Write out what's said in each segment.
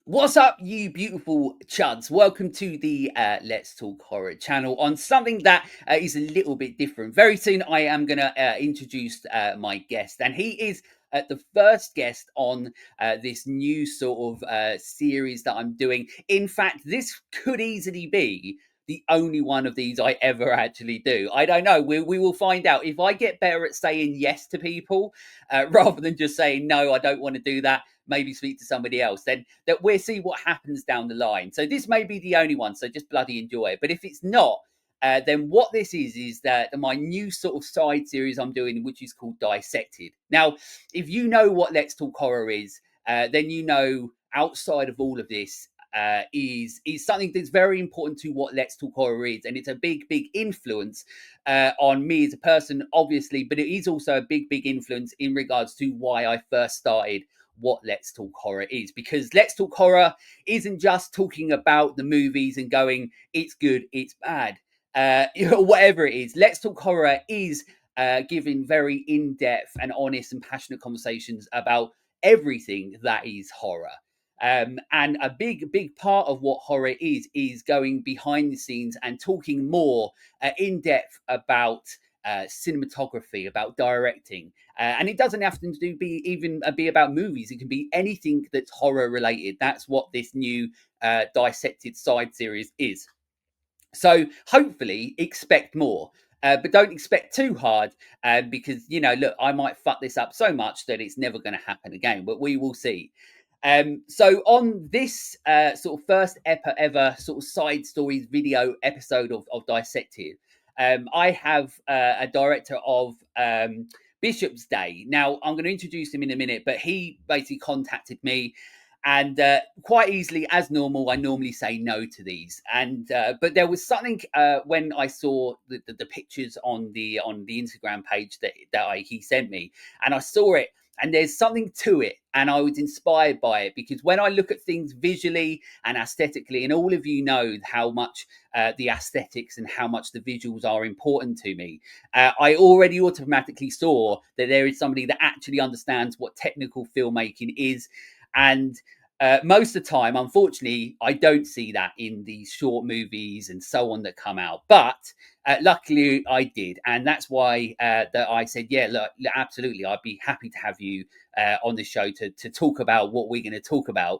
What's up, you beautiful chuds? Welcome to the Let's Talk Horror channel on something that is a little bit different. Very soon, I am going to introduce my guest, and he is the first guest on this new sort of series that I'm doing. In fact, this could easily be the only one of these I ever actually do. I don't know. We will find out. If I get better at saying yes to people rather than just saying no, I don't want to do that, maybe speak to somebody else, then that we'll see what happens down the line. So this may be the only one, so just bloody enjoy it. But if it's not, then what this is that my new sort of side series I'm doing, which is called Dissected. Now, if you know what Let's Talk Horror is, then you know outside of all of this, is something that's very important to what Let's Talk Horror is, and it's a big influence on me as a person, obviously, but it is also a big influence in regards to why I first started what Let's Talk Horror is, because Let's Talk Horror isn't just talking about the movies and going, it's good, it's bad, whatever it is. Let's Talk Horror is giving very in-depth and honest and passionate conversations about everything that is horror. And a big part of what horror is going behind the scenes and talking more in depth about cinematography, about directing, and it doesn't have to be about movies. It can be anything that's horror related. That's what this new Dissected side series is. So hopefully, expect more. But don't expect too hard because, look, I might fuck this up so much that it's never going to happen again, but we will see. So on this sort of first ever sort of side stories video episode of Dissected, I have a director of Bishop's Day. Now I'm going to introduce him in a minute, but he basically contacted me, and quite easily, as normal, I normally say no to these. And but there was something when I saw the pictures on the Instagram page that he sent me, and I saw it, and there's something to it, and I was inspired by it, because when I look at things visually and aesthetically, and all of you know how much the aesthetics and how much the visuals are important to me, I already automatically saw that there is somebody that actually understands what technical filmmaking is. And most of the time, unfortunately, I don't see that in these short movies and so on that come out. But luckily, I did, and that's why that I said, yeah, look, absolutely, I'd be happy to have you on the show to talk about what we're going to talk about.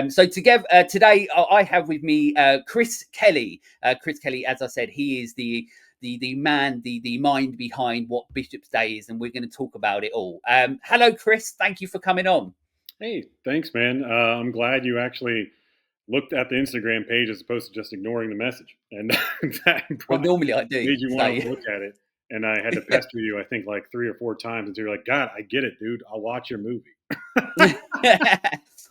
So together today, I have with me Chris Kelly. Chris Kelly, as I said, he is the man, the mind behind what Bishop's Day is, and we're going to talk about it all. Hello, Chris. Thank you for coming on. Hey, thanks, man. I'm glad you actually looked at the Instagram page as opposed to just ignoring the message, and that Well, probably normally I do. made you want So, to look at it. And I had to pester you, I think, like 3 or 4 times until you're like, "God, I get it, dude. I'll watch your movie."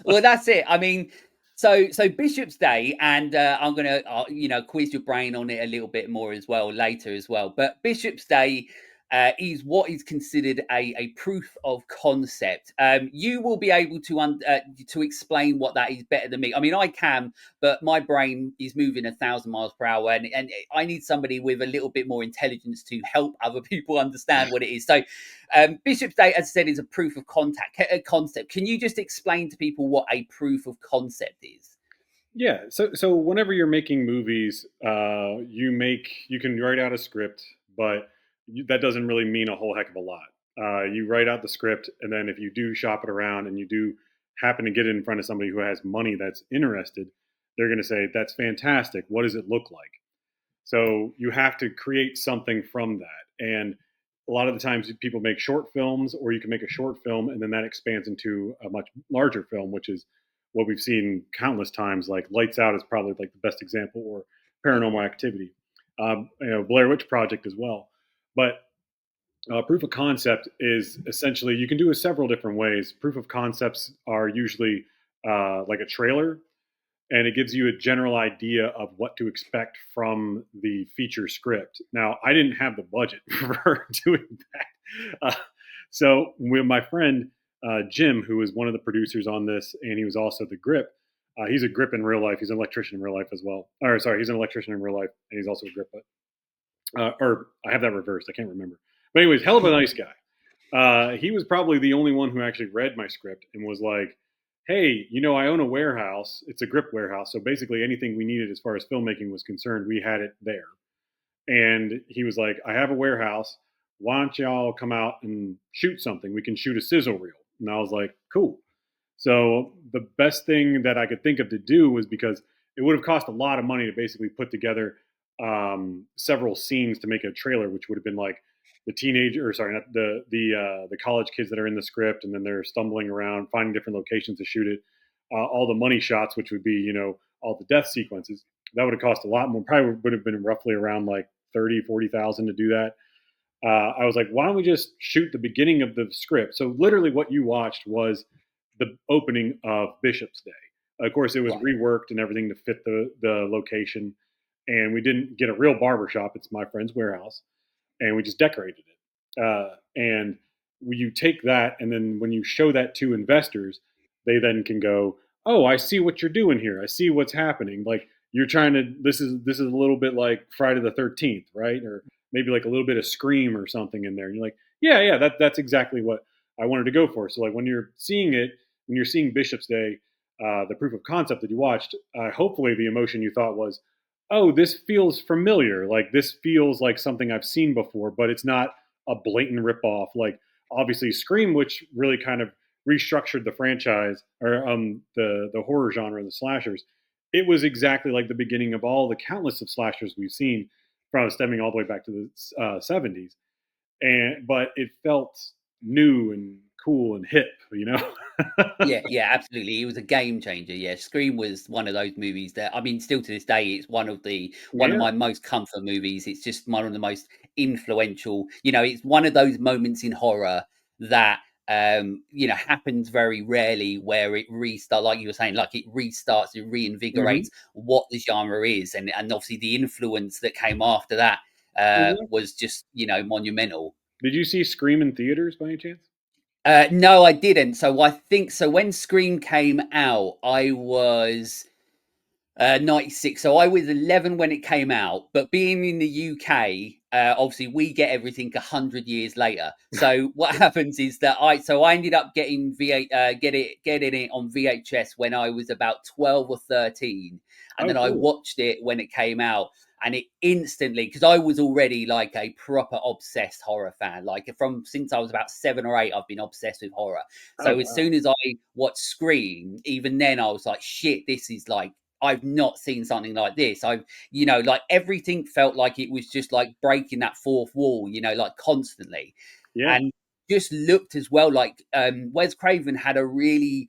well, that's it. I mean, so Bishop's Day, and I'm gonna quiz your brain on it a little bit more as well later as well. But Bishop's Day is what is considered a proof of concept. You will be able to explain what that is better than me. I mean, I can, but my brain is moving 1,000 miles per hour, and I need somebody with a little bit more intelligence to help other people understand what it is. So Bishop's Day, as I said, is a proof of concept. Can you just explain to people what a proof of concept is? Yeah. So whenever you're making movies, you can write out a script, but that doesn't really mean a whole heck of a lot. You write out the script, and then if you do shop it around and you do happen to get it in front of somebody who has money that's interested, they're going to say, "That's fantastic. What does it look like?" So you have to create something from that. And a lot of the times people make short films, or you can make a short film and then that expands into a much larger film, which is what we've seen countless times. Like Lights Out is probably like the best example, or Paranormal Activity, Blair Witch Project as well. But proof of concept is essentially, you can do it several different ways. Proof of concepts are usually like a trailer, and it gives you a general idea of what to expect from the feature script. Now, I didn't have the budget for doing that. So, with my friend Jim, who was one of the producers on this, and he was also the grip. He's a grip in real life. He's an electrician in real life as well. Or sorry, he's an electrician in real life, and he's also a grip. But or I have that reversed. I can't remember. But anyways, hell of a nice guy. He was probably the only one who actually read my script and was like, hey, I own a warehouse. It's a grip warehouse. So basically, anything we needed as far as filmmaking was concerned, we had it there. And he was like, I have a warehouse. Why don't y'all come out and shoot something? We can shoot a sizzle reel. And I was like, cool. So the best thing that I could think of to do was, because it would have cost a lot of money to basically put together several scenes to make a trailer, which would have been like the teenager, or sorry, not the college kids that are in the script, and then they're stumbling around, finding different locations to shoot it. All the money shots, which would be all the death sequences. That would have cost a lot more. Probably would have been roughly around like 30,000-40,000 to do that. I was like, why don't we just shoot the beginning of the script? So literally, what you watched was the opening of Bishop's Day. Of course, it was Right. reworked and everything to fit the location, and we didn't get a real barber shop. It's my friend's warehouse, and we just decorated it. And you take that, and then when you show that to investors, they then can go, "Oh, I see what you're doing here. I see what's happening. Like you're trying to. This is a little bit like Friday the 13th, right? Or maybe like a little bit of Scream or something in there." And you're like, "Yeah, yeah, that's exactly what I wanted to go for." So like when you're seeing it, when you're seeing Bishop's Day, the proof of concept that you watched, hopefully the emotion you thought was, oh, this feels familiar. Like this feels like something I've seen before, but it's not a blatant ripoff. Like obviously Scream, which really kind of restructured the franchise, or the horror genre, the slashers. It was exactly like the beginning of all the countless of slashers we've seen, from stemming all the way back to the '70s. And but it felt new and cool and hip, you know. Yeah, yeah, absolutely. It was a game changer. Yeah, Scream was one of those movies that, I mean, still to this day, it's one of Yeah. my most comfort movies. It's just one of the most influential. It's one of those moments in horror that happens very rarely, where it restart, like you were saying, like it restarts, it Hmm. reinvigorates what the genre is, and obviously the influence that came after that Exactly. was just monumental. Did you see Scream in theaters by any chance? No, I didn't. So I think so. When Scream came out, I was 96. So I was 11 when it came out. But being in the UK, obviously we get everything 100 years later. So what happens is that I ended up getting getting it on VHS when I was about 12 or 13, and Oh, then I cool. watched it when it came out. And it instantly, because I was already like a proper obsessed horror fan, like from since I was about 7 or 8, I've been obsessed with horror. Oh, So as wow. soon as I watched Scream, even then I was like, shit, this is like, I've not seen something like this. Like everything felt like it was just like breaking that fourth wall, like constantly. Yeah. And just looked as well like Wes Craven had a really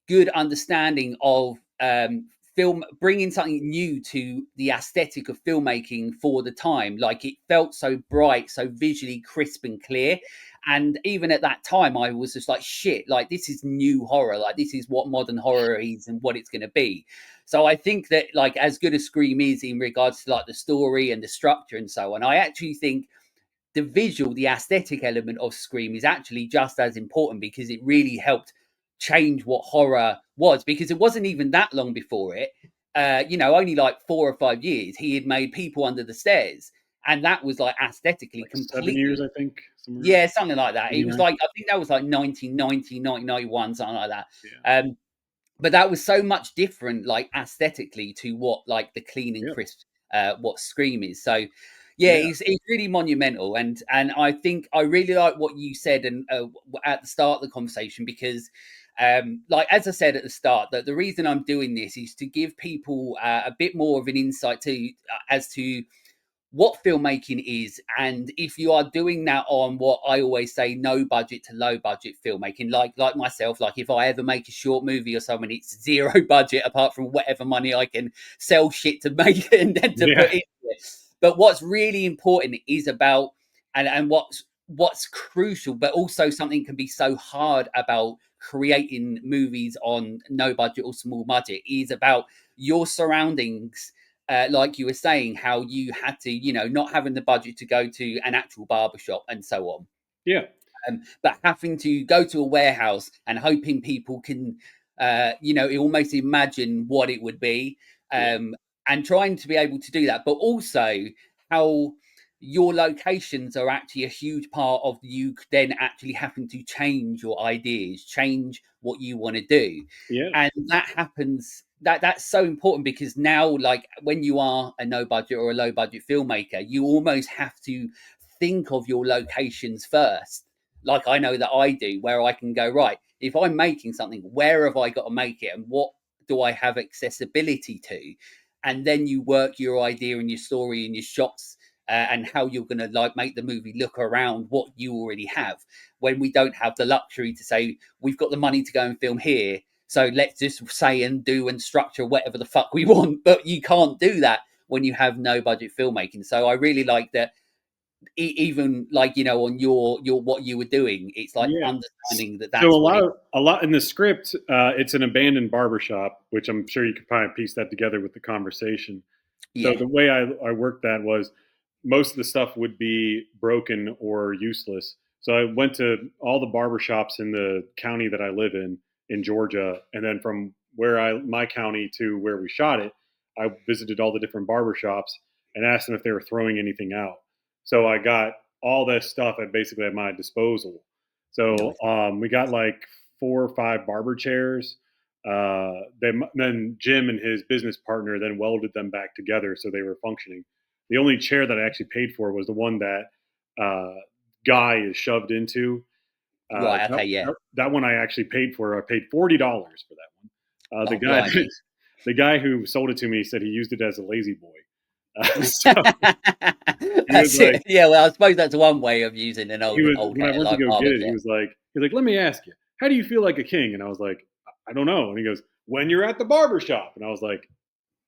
good understanding of film, bringing something new to the aesthetic of filmmaking for the time. Like it felt so bright, so visually crisp and clear. And even at that time, I was just like, shit, like this is new horror. Like this is what modern horror is and what it's going to be. So I think that, like, as good as Scream is in regards to like the story and the structure and so on, I actually think the visual, the aesthetic element of Scream is actually just as important, because it really helped change what horror was. Because it wasn't even that long before it, only like 4 or 5 years, he had made People Under the Stairs, and that was like aesthetically Like 7 years, completely, I think, somewhere around yeah, something like that. It was 89. like, I think that was like 1990, 1991, something like that. Yeah. But that was so much different, like aesthetically, to what like the clean and Yeah. crisp what Scream is. So yeah, Yeah. it's really monumental. And I think I really like what you said, and at the start of the conversation, because like as I said at the start, that the reason I'm doing this is to give people a bit more of an insight to as to what filmmaking is, and if you are doing that on what I always say, no budget to low budget filmmaking, like myself, like if I ever make a short movie or something, it's zero budget apart from whatever money I can sell shit to make it and then to put Yeah. into it. But what's really important is about, and what's crucial, but also something can be so hard about creating movies on no budget or small budget, is about your surroundings. Like you were saying, how you had to, not having the budget to go to an actual barbershop and so on, Yeah. but having to go to a warehouse and hoping people can, almost imagine what it would be, Yeah. um, and trying to be able to do that, but also how. your locations are actually a huge part of you then actually having to change your ideas, change what you want to do. Yeah. And that happens, that's so important, because now, like, when you are a no budget or a low budget filmmaker, you almost have to think of your locations first. Like, I know that I do, where I can go, right, if I'm making something, where have I got to make it, and what do I have accessibility to? And then you work your idea and your story and your shots, and how you're going to like make the movie look around what you already have. When we don't have the luxury to say we've got the money to go and film here, so let's just say and do and structure whatever the fuck we want. But you can't do that when you have no budget filmmaking. So I really like that. Even, like, on your what you were doing, it's like Yeah. understanding that So that's what it. a lot in the script, it's an abandoned barbershop, which I'm sure you could probably piece that together with the conversation. So Yeah. the way I worked that was most of the stuff would be broken or useless. So I went to all the barbershops in the county that I live in Georgia, and then from where my county to where we shot it, I visited all the different barbershops and asked them if they were throwing anything out. So I got all this stuff at basically at my disposal. So Nice. we got like 4 or 5 barber chairs. Then Jim and his business partner then welded them back together so they were functioning. The only chair that I actually paid for was the one that uh, Guy is shoved into. Right. Okay. Yeah. That one I actually paid for. I paid $40 for that one. Oh, blimey. The guy who sold it to me said he used it as a lazy boy. So he was That's it. like, Yeah. Well, I suppose that's one way of using an he old was old when I went to like go get barber it, chair. he's like, let me ask you, how do you feel like a king? And I was like, I don't know. And he goes, when you're at the barber shop. And I was like,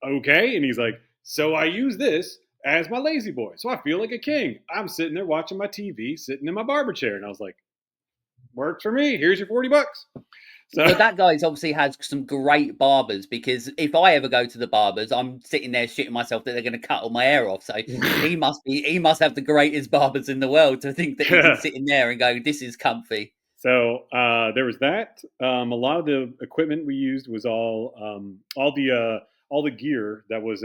okay. And he's like, so I use this as my lazy boy. So I feel like a king. I'm sitting there watching my TV, sitting in my barber chair. And I was like, works for me. Here's your $40. So But that guy's obviously has some great barbers, because if I ever go to the barbers, I'm sitting there shitting myself that they're going to cut all my hair off. So he must have the greatest barbers in the world to think that he can sit in there and go, this is comfy. So there was that. A lot of the equipment we used was all the gear that was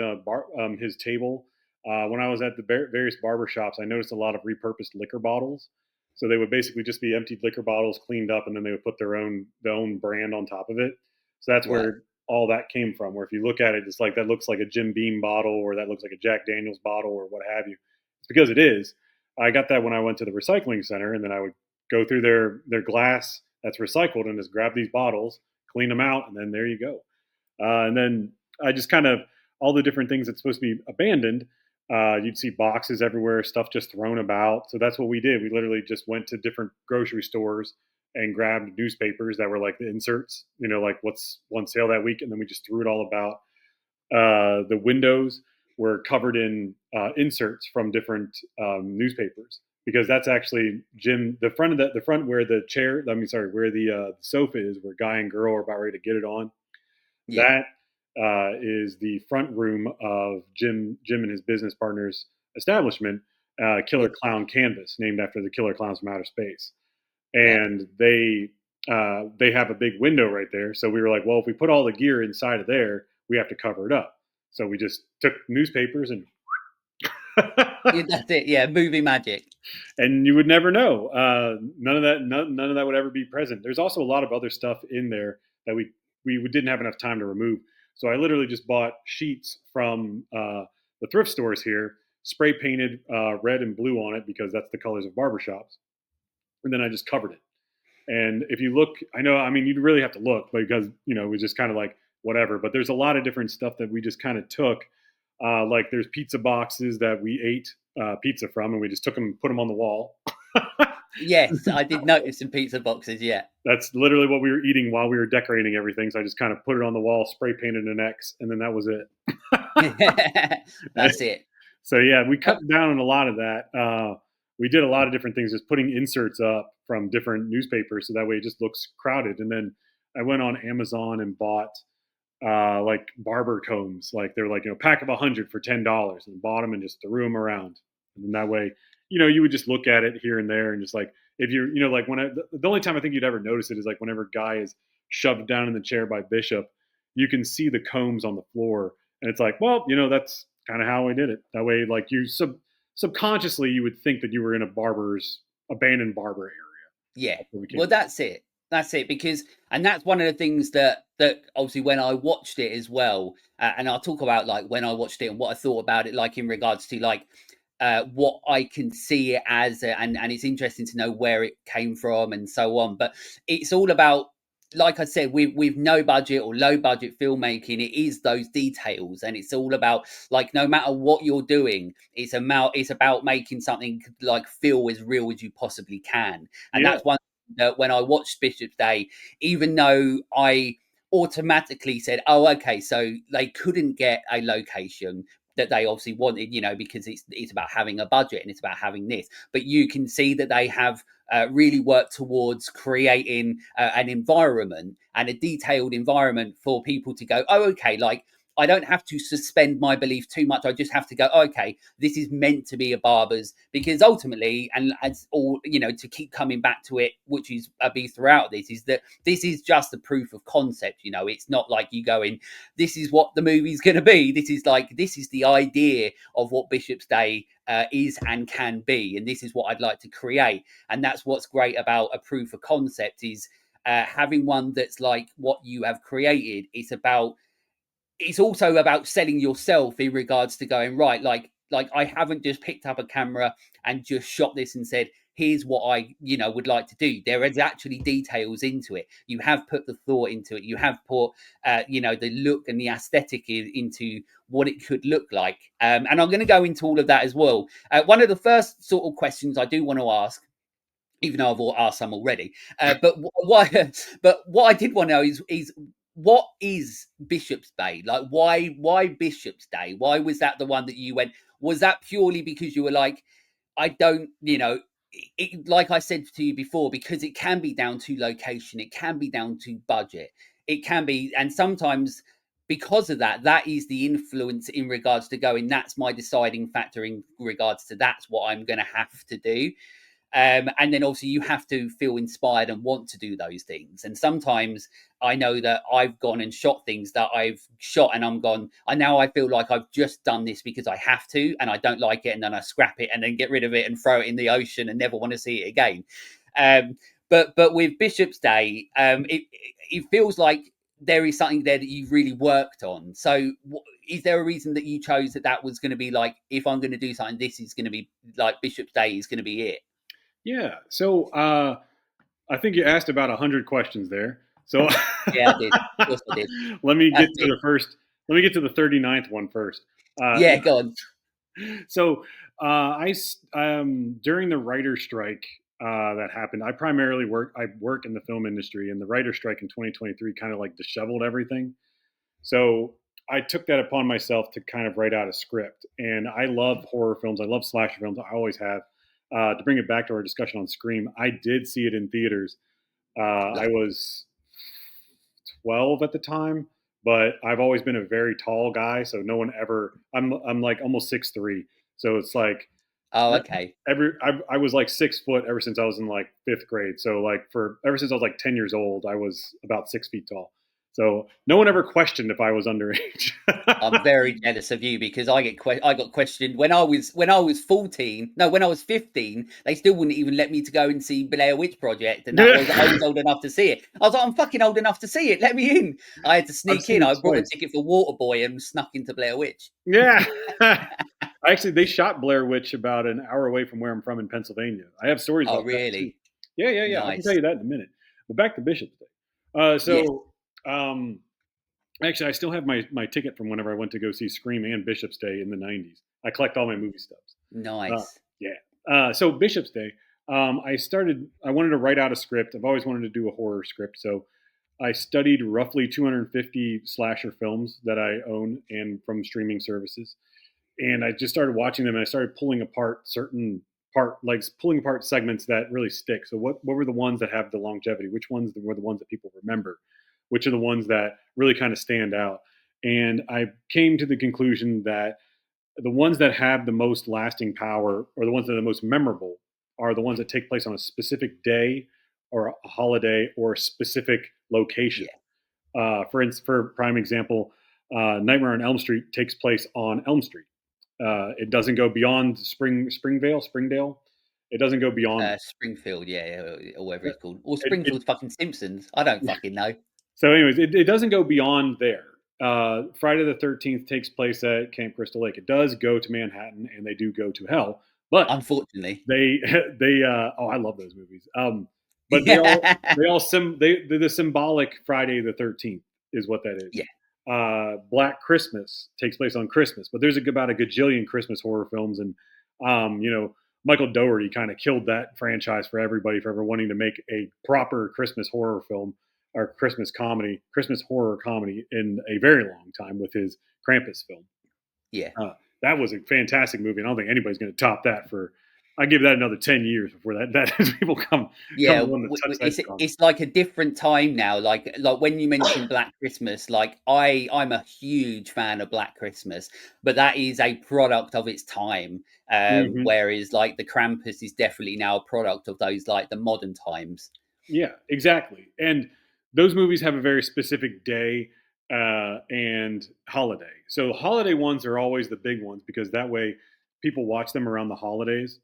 his table. When I was at the various barber shops, I noticed a lot of repurposed liquor bottles. So they would basically just be emptied liquor bottles, cleaned up, and then they would put their own brand on top of it. So that's Right. where all that came from. Where if you look at it, it's like that looks like a Jim Beam bottle, or that looks like a Jack Daniel's bottle, or what have you. It's because it is. I got that when I went to the recycling center, and then I would go through their glass that's recycled and just grab these bottles, clean them out, and then there you go. And then I just kind of all the different things that's supposed to be abandoned. You'd see boxes everywhere, stuff just thrown about. So that's what we did. We literally just went to different grocery stores and grabbed newspapers that were like the inserts, like what's on sale that week, and then we just threw it all about. The windows were covered in inserts from different newspapers because that's actually Jim. The front where the chair. I mean, sorry, where the sofa is, where Guy and Girl are about ready to get it on. Yeah. That is the front room of Jim and his business partner's establishment, Yeah. Killer Clown Canvas, named after the killer clowns from outer space. Right. And they have a big window right there. So we were like, well, if we put all the gear inside of there, we have to cover it up. So we just took newspapers and Yeah, that's it. Yeah. Movie magic. and you would never know. None of that would ever be present. There's also a lot of other stuff in there that we didn't have enough time to remove. So I literally just bought sheets from the thrift stores here, spray painted red and blue on it because that's the colors of barbershops, and then I just covered it. And if you look, I know, I mean, you'd really have to look because, it was just kind of like whatever. But there's a lot of different stuff that we just kind of took. Like there's pizza boxes that we ate pizza from, and we just took them and put them on the wall. Yes, I did notice some pizza boxes. Yeah. That's literally what we were eating while we were decorating everything. So I just kind of put it on the wall, spray painted an X, and then that was it. That's it. So yeah, we Uh, cut down on a lot of that. We did a lot of different things, just putting inserts up from different newspapers, so that way it just looks crowded. And then I went on Amazon and bought like barber combs, like they're like pack of 100 for $10, and bought them and just threw them around. And then that way, you would just look at it here and there, and just like if you're, like the only time I think you'd ever notice it is like whenever Guy is shoved down in the chair by Bishop, you can see the combs on the floor, and it's like, well, that's kind of how we did it. That way, like you subconsciously you would think that you were in a barber's abandoned barber area. Yeah. That's where we came Well, from. that's it. That's it. Because, and that's one of the things that obviously when I watched it as well, and I'll talk about like when I watched it and what I thought about it, like in regards to like what I can see it as, and it's interesting to know where it came from and so on. But it's all about, like I said, with no budget or low budget filmmaking, it is those details, and it's all about like no matter what you're doing, it's about making something like feel as real as you possibly can, and Yeah, that's one that when I watched Bishop's Day, even though I automatically said, "Oh, okay, so they couldn't get a location." That they obviously wanted, because it's about having a budget and it's about having this. But you can see that they have really worked towards creating an environment and a detailed environment for people to go, oh, okay, like I don't have to suspend my belief too much. I just have to go, oh, okay, this is meant to be a barber's, because ultimately, and as all to keep coming back to it, which is a be throughout this, is that this is just a proof of concept. It's not like you go in, this is what the movie's going to be. This is the idea of what Bishop's Day is and can be, and this is what I'd like to create. And that's what's great about a proof of concept is having one that's like what you have created. It's also about selling yourself in regards to going right, like I haven't just picked up a camera and just shot this and said here's what I would like to do. There is actually details into it. You have put the thought into it. You have put the look and the aesthetic into what it could look like, and I'm going to go into all of that as well. One of the first sort of questions I do want to ask, even though I've asked some already. But why? But what I did want to know is what is Bishop's Day? Like, why Bishop's Day? Why was that the one that you went? Was that purely because you were like, I don't, like I said to you before, because it can be down to location, it can be down to budget, it can be, and sometimes because of that, that is the influence in regards to going. That's my deciding factor in regards to that's what I'm going to have to do. And then obviously you have to feel inspired and want to do those things. And sometimes I know that I've gone and shot things that I've shot and I'm gone. I feel like I've just done this because I have to, and I don't like it, and then I scrap it and then get rid of it and throw it in the ocean and never want to see it again. Um, but with Bishop's Day, it feels like there is something there that you've really worked on. So, is there a reason that you chose that was going to be like, if I'm going to do something, this is going to be like Bishop's Day is going to be it? yeah. So I think you asked about 100 questions there. So Yeah, I did. Of course I did. let me get That's to it. the first. Let me get to the 39th one first. Yeah, go on. So during the writer strike that happened, I work in the film industry, and the writer strike in 2023 kind of like disheveled everything. So I took that upon myself to kind of write out a script. And I love horror films. I love slasher films. I always have. To bring it back to our discussion on Scream, I did see it in theaters. I Like, was 12 at the time, but I've always been a very tall guy, so no one ever. I'm like almost 6'3", so it's like oh, okay. I was like 6 foot ever since I was in like fifth grade. So like for ever since I was like 10 years old, I was about 6 feet tall. So no one ever questioned if I was underage. I'm very jealous of you because I got questioned when I was 14. No, when I was 15, they still wouldn't even let me to go and see Blair Witch Project, and that was I was old enough to see it. I was like, I'm fucking old enough to see it. Let me in. I had to I've sneak seen in. it I brought a twice. ticket for Waterboy and snuck into Blair Witch. Yeah. Actually, they shot Blair Witch about an hour away from where I'm from in Pennsylvania. I have stories Oh, about that too. really? Yeah, yeah, yeah. I can tell Nice. you that in a minute. But back to Bishop's Day. Uh, Yes. so, um, Actually, I still have my ticket from whenever I went to go see Scream and Bishop's Day in the '90s. I collect all my movie stubs. Nice. Yeah. So Bishop's Day, I wanted to write out a script. I've always wanted to do a horror script. So I studied roughly 250 slasher films that I own and from streaming services, and I just started watching them, and I started pulling apart pulling apart segments that really stick. So what were the ones that have the longevity? Which ones were the ones that people remember? Which are the ones that really kind of stand out? And I came to the conclusion that the ones that have the most lasting power, or the ones that are the most memorable, are the ones that take place on a specific day or a holiday or a specific location. Yeah. For prime example, Nightmare on Elm Street takes place on Elm Street. It doesn't go beyond Springdale. It doesn't go beyond that. Springfield, yeah, or whatever Uh, it's called, or It, Springfield's fucking Simpsons. I don't fucking know. so, anyways, it doesn't go beyond there. Friday the 13th takes place at Camp Crystal Lake. It does go to Manhattan, and they do go to hell, but Unfortunately, they they I love those movies. But yeah, they're the symbolic Friday the 13th is what that is. yeah, Black Christmas takes place on Christmas, but there's about a gajillion Christmas horror films, and Michael Dougherty kind of killed that franchise for everybody for ever wanting to make a proper Christmas horror film or Christmas horror comedy in a very long time with his Krampus film. yeah. That was a fantastic movie, and I don't think anybody's going to top that. I give that another 10 years before that people come Yeah, and want to touch that genre. it's like a different time now. Like when you mentioned Black Christmas, like I'm a huge fan of Black Christmas, but that is a product of its time. Hmm. Whereas like the Krampus is definitely now a product of those like the modern times. Yeah, exactly. And those movies have a very specific day and holiday. So holiday ones are always the big ones because that way people watch them around the holidays.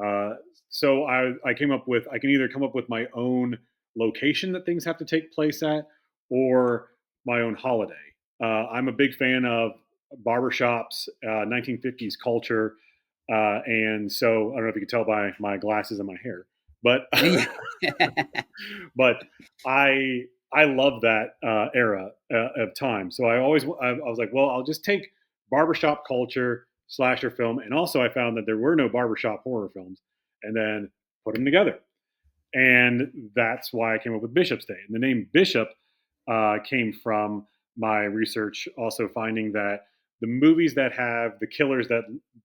Uh, so I came up with I can either come up with my own location that things have to take place at, or my own holiday. I'm a big fan of barbershops, 1950s culture, and so I don't know if you can tell by my glasses and my hair, but Yeah. but I love that era of time. So I was like, well, I'll just take barbershop culture, slasher film, and also I found that there were no barbershop horror films, and then put them together, and that's why I came up with Bishop's Day. And the name Bishop came from my research, also finding that the movies that have the killers that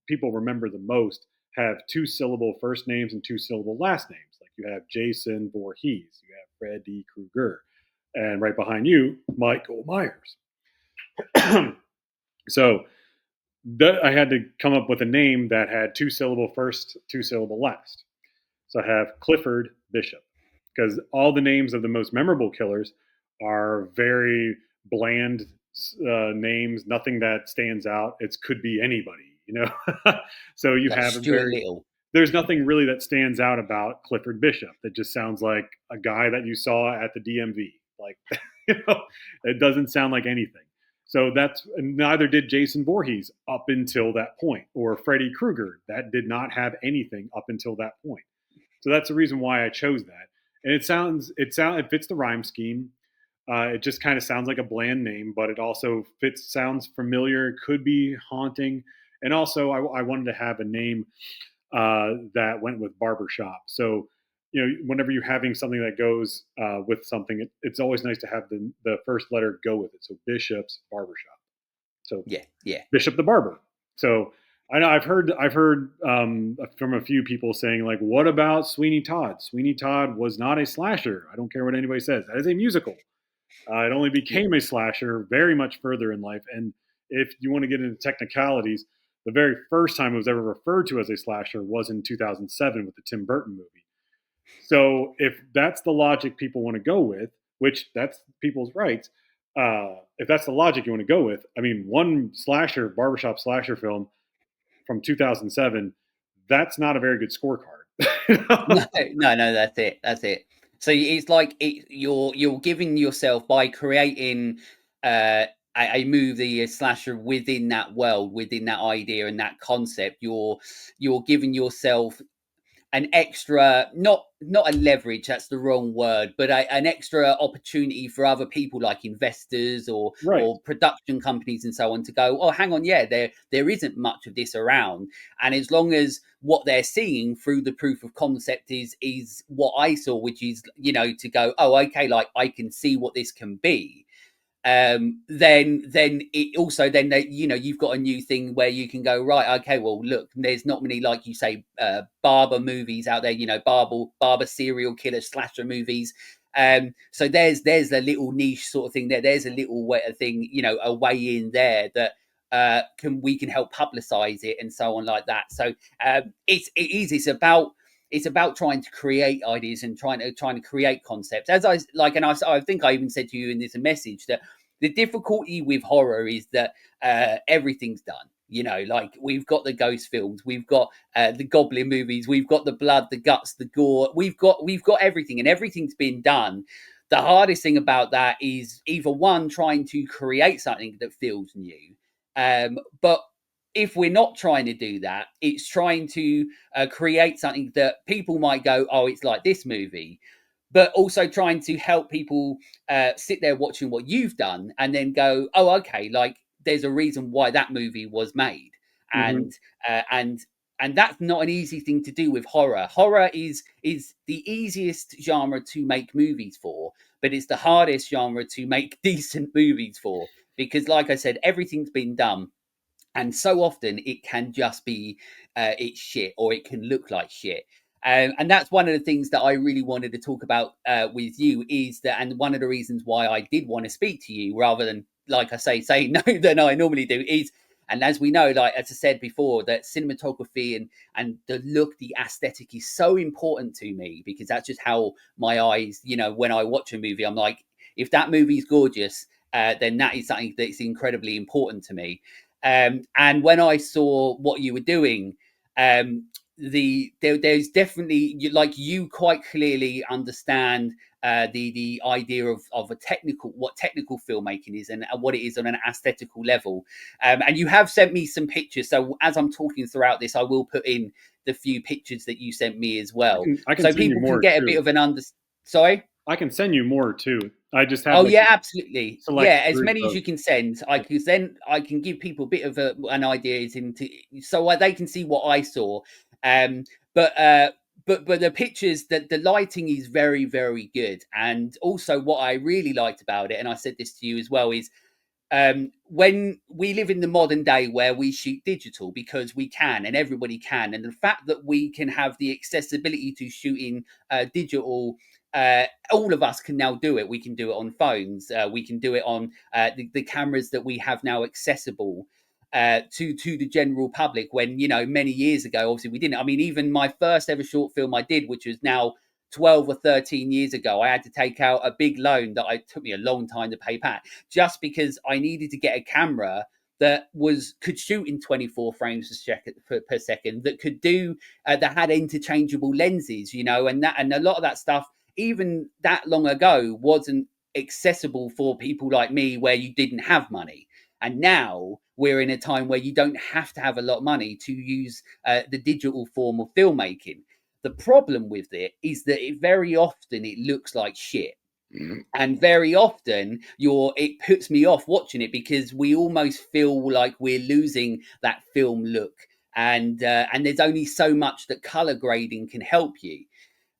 people remember the most have two-syllable first names and two-syllable last names. Like you have Jason Voorhees, you have Freddy Krueger, and right behind you, Michael Myers. So I had to come up with a name that had two-syllable first, two-syllable last. So I have Clifford Bishop because all the names of the most memorable killers are very bland names, nothing that stands out. It could be anybody, you know. So you Like have a Stuart very Little. there's nothing really that stands out about Clifford Bishop. That just sounds like a guy that you saw at the DMV. Like, it doesn't sound like anything. So neither did Jason Voorhees up until that point, or Freddy Krueger. That did not have anything up until that point. So that's the reason why I chose that. And it fits the rhyme scheme. It just kind of sounds like a bland name, but it also sounds familiar. It could be haunting, and also I wanted to have a name that went with barbershop. So, whenever you're having something that goes with something, it's always nice to have the first letter go with it. So Bishop's barbershop. So Yeah, yeah, Bishop the barber. So I know I've heard from a few people saying like, what about Sweeney Todd? Sweeney Todd was not a slasher. I don't care what anybody says. That is a musical. It only yeah, became a slasher very much further in life. And if you want to get into technicalities, the very first time it was ever referred to as a slasher was in 2007 with the Tim Burton movie. So if that's the logic people want to go with, which that's people's rights, if that's the logic you want to go with, I mean, one barbershop slasher film from 2007, that's not a very good scorecard. no, no, that's it. That's it. So it's like you're giving yourself by creating a movie, a slasher within that world, within that idea and that concept. You're giving yourself an extra, not a leverage, that's the wrong word, but an extra opportunity for other people like investors Right. or production companies and so on to go, oh, hang on, yeah, there isn't much of this around. And as long as what they're seeing through the proof of concept is what I saw, which is, to go, oh, okay, like I can see what this can be, then it also then that you've got a new thing where you can go, right, okay, well, look, there's not many, like you say, barber movies out there, barber serial killer slasher movies. So there's a little niche sort of thing there's a little thing, a way in there that we can help publicize it and so on like that. So it's about trying to create ideas and trying to create concepts. As I think I even said to you in this message that the difficulty with horror is that everything's done. Like we've got the ghost films, we've got the goblin movies, we've got the blood, the guts, the gore, we've got everything, and everything's been done. The hardest thing about that is either one, trying to create something that feels new, but if we're not trying to do that, it's trying to create something that people might go, oh, it's like this movie, but also trying to help people sit there watching what you've done and then go, oh, okay, like there's a reason why that movie was made, Hmm. and uh, and and that's not an easy thing to do with horror. Horror is the easiest genre to make movies for, but it's the hardest genre to make decent movies for, because, like I said, everything's been done, and so often it can just be it's shit, or it can look like shit. And that's one of the things that I really wanted to talk about with you, is that, and one of the reasons why I did want to speak to you rather than, like I say no than I normally do, is, and as we know, like as I said before, that cinematography and the look, the aesthetic is so important to me, because that's just how my eyes, when I watch a movie, I'm like, if that movie's gorgeous, then that is something that's incredibly important to me. And when I saw what you were doing, there's definitely, like, you quite clearly understand the idea of a technical, what technical filmmaking is, and what it is on an aesthetical level. And you have sent me some pictures, so as I'm talking throughout this, I will put in the few pictures that you sent me as well, I can so send you people can more get a bit too. of an Sorry. I can send you more too. I just have Oh like yeah, a absolutely. select Yeah, as group many as of. you can send. I can give people a bit of an idea into, so they can see what I saw. Um, but but the pictures, that the lighting is very very good, and also what I really liked about it, and I said this to you as well, is when we live in the modern day where we shoot digital because we can, and everybody can, and the fact that we can have the accessibility to shoot in digital, all of us can now do it. We can do it on phones, we can do it on the cameras that we have now accessible to the general public, when, many years ago, obviously we didn't. I mean, even my first ever short film I did, which was now 12 or 13 years ago, I had to take out a big loan that took me a long time to pay back, just because I needed to get a camera that could shoot in 24 frames per second, that could do that had interchangeable lenses, and a lot of that stuff, even that long ago, wasn't accessible for people like me, where you didn't have money. And now we're in a time where you don't have to have a lot of money to use the digital form of filmmaking. The problem with it is that very often it looks like shit, and very often it puts me off watching it, because we almost feel like we're losing that film look, and there's only so much that color grading can help you.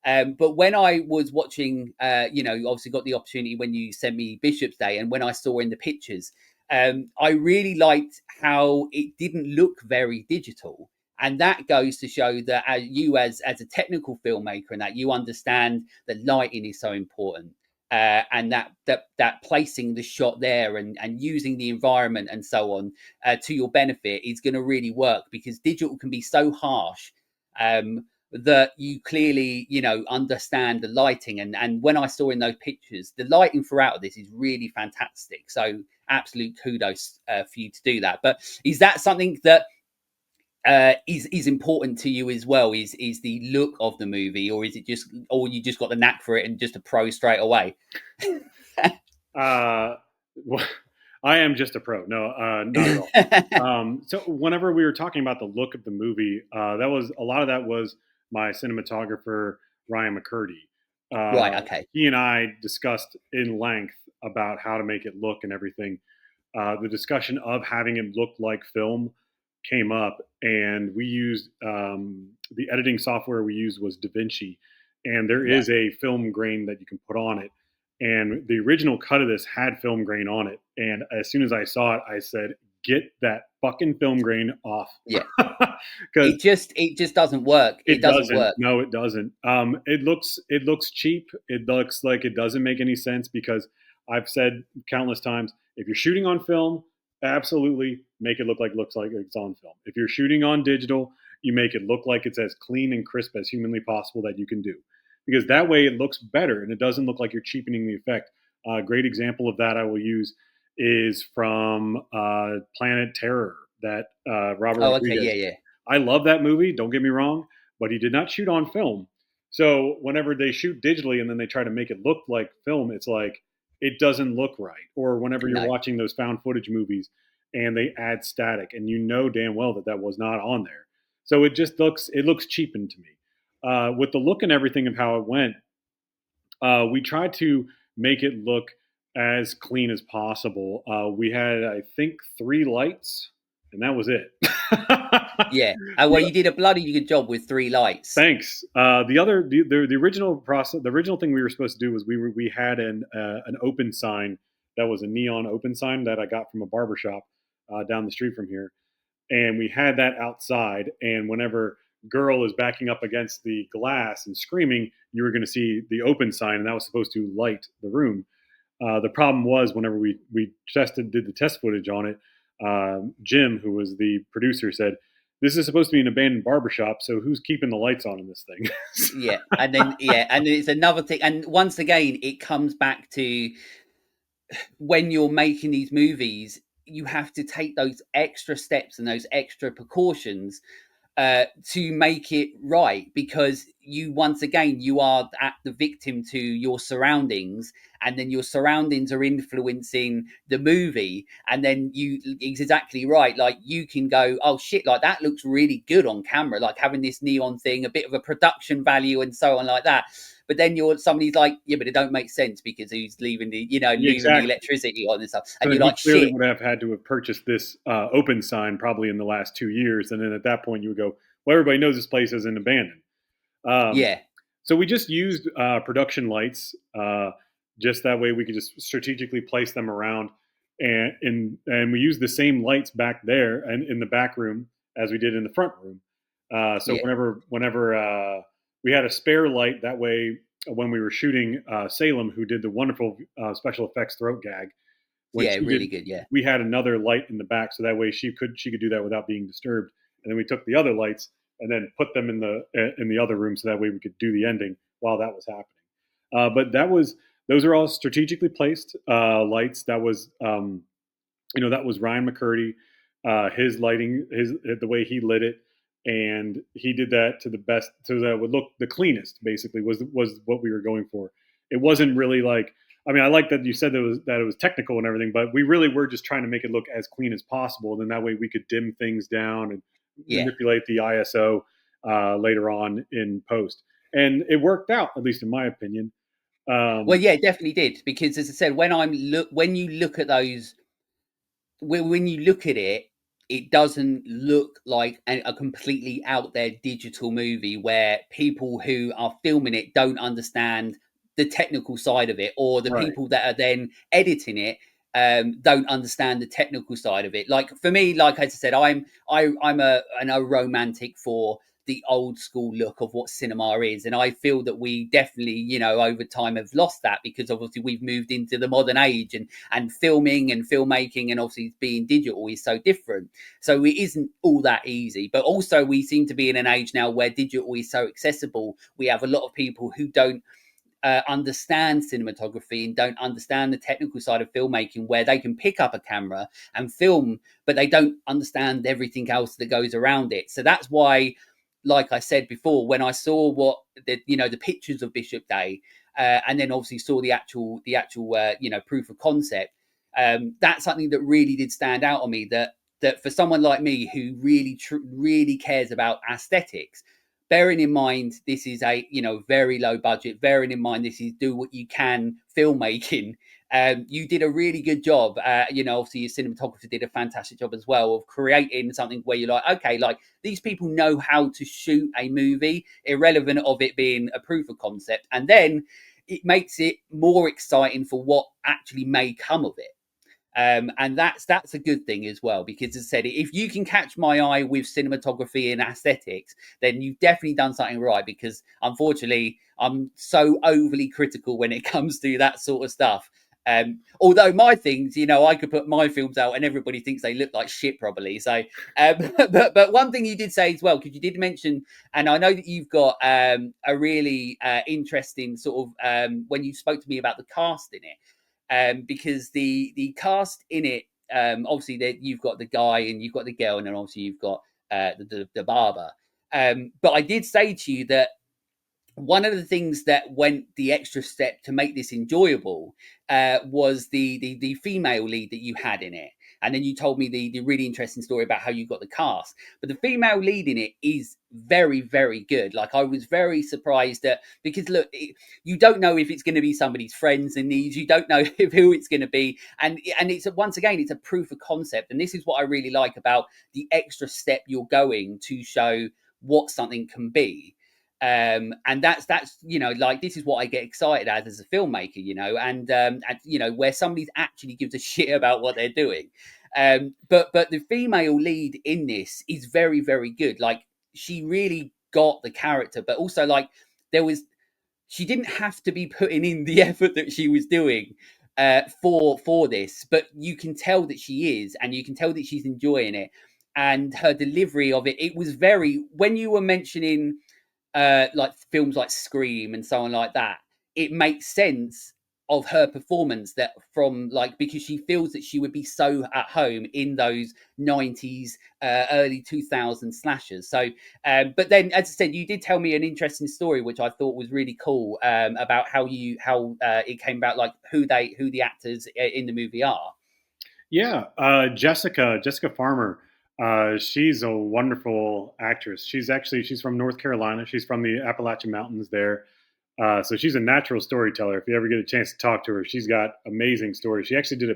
But when I was watching, obviously got the opportunity when you sent me Bishop's Day, and when I saw in the pictures, I really liked how it didn't look very digital. And that goes to show that as a technical filmmaker, and that you understand that lighting is so important, and that placing the shot there, and using the environment and so on to your benefit is going to really work, because digital can be so harsh. That you clearly, understand the lighting, and when I saw in those pictures, the lighting throughout of this is really fantastic. So absolute kudos for you to do that. But is that something that is important to you as well? Is the look of the movie, or is it just, or you just got the knack for it and just a pro straight away? Uh, well, I am just a pro. No, not at all. So whenever we were talking about the look of the movie, that was a lot of that was my cinematographer Ryan McCurdy. Right. Okay. He and I discussed in length about how to make it look and everything. The discussion of having it look like film came up, and we used the editing software we used was DaVinci, and there Right. is a film grain that you can put on it. And the original cut of this had film grain on it, and as soon as I saw it, I said, "Get that fucking film grain off," Yeah. because It just doesn't work. It it doesn't doesn't. work. No, it doesn't. It looks cheap. It looks like it doesn't make any sense, because I've said countless times, if you're shooting on film, absolutely make it looks like it's on film. If you're shooting on digital, you make it look like it's as clean and crisp as humanly possible that you can do, because that way it looks better and it doesn't look like you're cheapening the effect. A great example of that I will use is from Planet Terror, that Robert Oh, okay, Rodriguez. yeah, yeah, I love that movie. Don't get me wrong, but he did not shoot on film. So whenever they shoot digitally and then they try to make it look like film, it's like it doesn't look right. Or whenever you're no, watching those found footage movies and they add static, and you know damn well that that was not on there. So it looks cheapened to me. With the look and everything of how it went, we tried to make it look as clean as possible. We had, I think, 3 lights, and that was it. yeah. Well, you did a bloody good job with 3 lights. Thanks. The original process, the original thing we were supposed to do was we had an open sign that was a neon open sign that I got from a barber shop down the street from here, and we had that outside. And whenever girl is backing up against the glass and screaming, you were going to see the open sign, and that was supposed to light the room. The problem was whenever we did the test footage on it, Jim, who was the producer, said, "This is supposed to be an abandoned barbershop, so who's keeping the lights on in this thing?" Yeah, and then it's another thing, and once again, it comes back to when you're making these movies, you have to take those extra steps and those extra precautions to make it right, because you once again you are at the victim to your surroundings, and then your surroundings are influencing the movie, and then you it's exactly right, like you can go, oh shit, like that looks really good on camera, like having this neon thing, a bit of a production value and so on like that. But then somebody's like, yeah, but it don't make sense because who's leaving leaving the Exactly. electricity on and stuff, So and then you're he like, clearly shit. would have had to have purchased this open sign probably in the last 2 years, and then at that point you would go, "Well, everybody knows this place isn't abandoned." Um, Yeah, so we just used production lights, just that way we could just strategically place them around, and we used the same lights back there and in the back room as we did in the front room. So yeah, whenever we had a spare light, that way when we were shooting Salem, who did the wonderful special effects throat gag, when yeah, she really did, good, yeah. we had another light in the back, so that way she could do that without being disturbed. And then we took the other lights and then put them in the other room, so that way we could do the ending while that was happening. But those are all strategically placed lights. That was Ryan McCurdy, his lighting, his the way he lit it, and he did that to the best, so that it would look the cleanest. Basically, was what we were going for. It wasn't really like. I mean, I like that you said that it was technical and everything, but we really were just trying to make it look as clean as possible. And then that way we could dim things down and Yeah. manipulate the ISO later on in post. And it worked out, at least in my opinion. Well, Um, yeah, it definitely did, because as I said, when you look at those, when you look at it, it doesn't look like a completely out there digital movie where people who are filming it don't understand the technical side of it, or the right. people that are then editing it don't understand the technical side of it. Like for me, like I said, I'm a romantic for the old school look of what cinema is, and I feel that we definitely, over time have lost that, because obviously we've moved into the modern age, and filming and filmmaking and obviously being digital is so different. So it isn't all that easy. But also we seem to be in an age now where digital is so accessible. We have a lot of people who don't understand cinematography and don't understand the technical side of filmmaking, where they can pick up a camera and film, but they don't understand everything else that goes around it. So that's why, like I said before, when I saw what the pictures of Bishop Day, and then obviously saw the actual proof of concept, that's something that really did stand out on me. That for someone like me who really cares about aesthetics, bearing in mind this is a very low budget, bearing in mind this is do what you can filmmaking, you did a really good job. Obviously your cinematographer did a fantastic job as well of creating something where you're like, okay, like these people know how to shoot a movie, irrelevant of it being a proof of concept, and then it makes it more exciting for what actually may come of it. And that's a good thing as well, because as I said, if you can catch my eye with cinematography and aesthetics, then you've definitely done something right, because unfortunately I'm so overly critical when it comes to that sort of stuff. Although my things, I could put my films out and everybody thinks they look like shit probably. So but one thing you did say as well, because you did mention, and I know that you've got a really interesting sort of when you spoke to me about the cast in it, because the cast in it, obviously you've got the guy and you've got the girl, and then obviously you've got the barber. But I did say to you that one of the things that went the extra step to make this enjoyable was the female lead that you had in it. And then you told me the really interesting story about how you got the cast. But the female lead in it is very, very good. Like, I was very surprised that, because look, you don't know if it's going to be somebody's friends in these. You don't know who it's going to be. And it's once again, it's a proof of concept. And this is what I really like about the extra step you're going to show what something can be. And that's like, this is what I get excited as a filmmaker, and where somebody actually gives a shit about what they're doing. But the female lead in this is very, very good. Like, she really got the character, but also, like, she didn't have to be putting in the effort that she was doing for this, but you can tell that she is, and you can tell that she's enjoying it, and her delivery of it. It was very, when you were mentioning like films like Scream and so on like that, it makes sense of her performance, that from, like, because she feels that she would be so at home in those 90s early 2000s slashers. So but then, as I said, you did tell me an interesting story which I thought was really cool, about how it came about, like who the actors in the movie are. Yeah, Jessica Farmer. She's a wonderful actress. She's from North Carolina. She's from the Appalachian Mountains there. So she's a natural storyteller. If you ever get a chance to talk to her, she's got amazing stories. She actually did a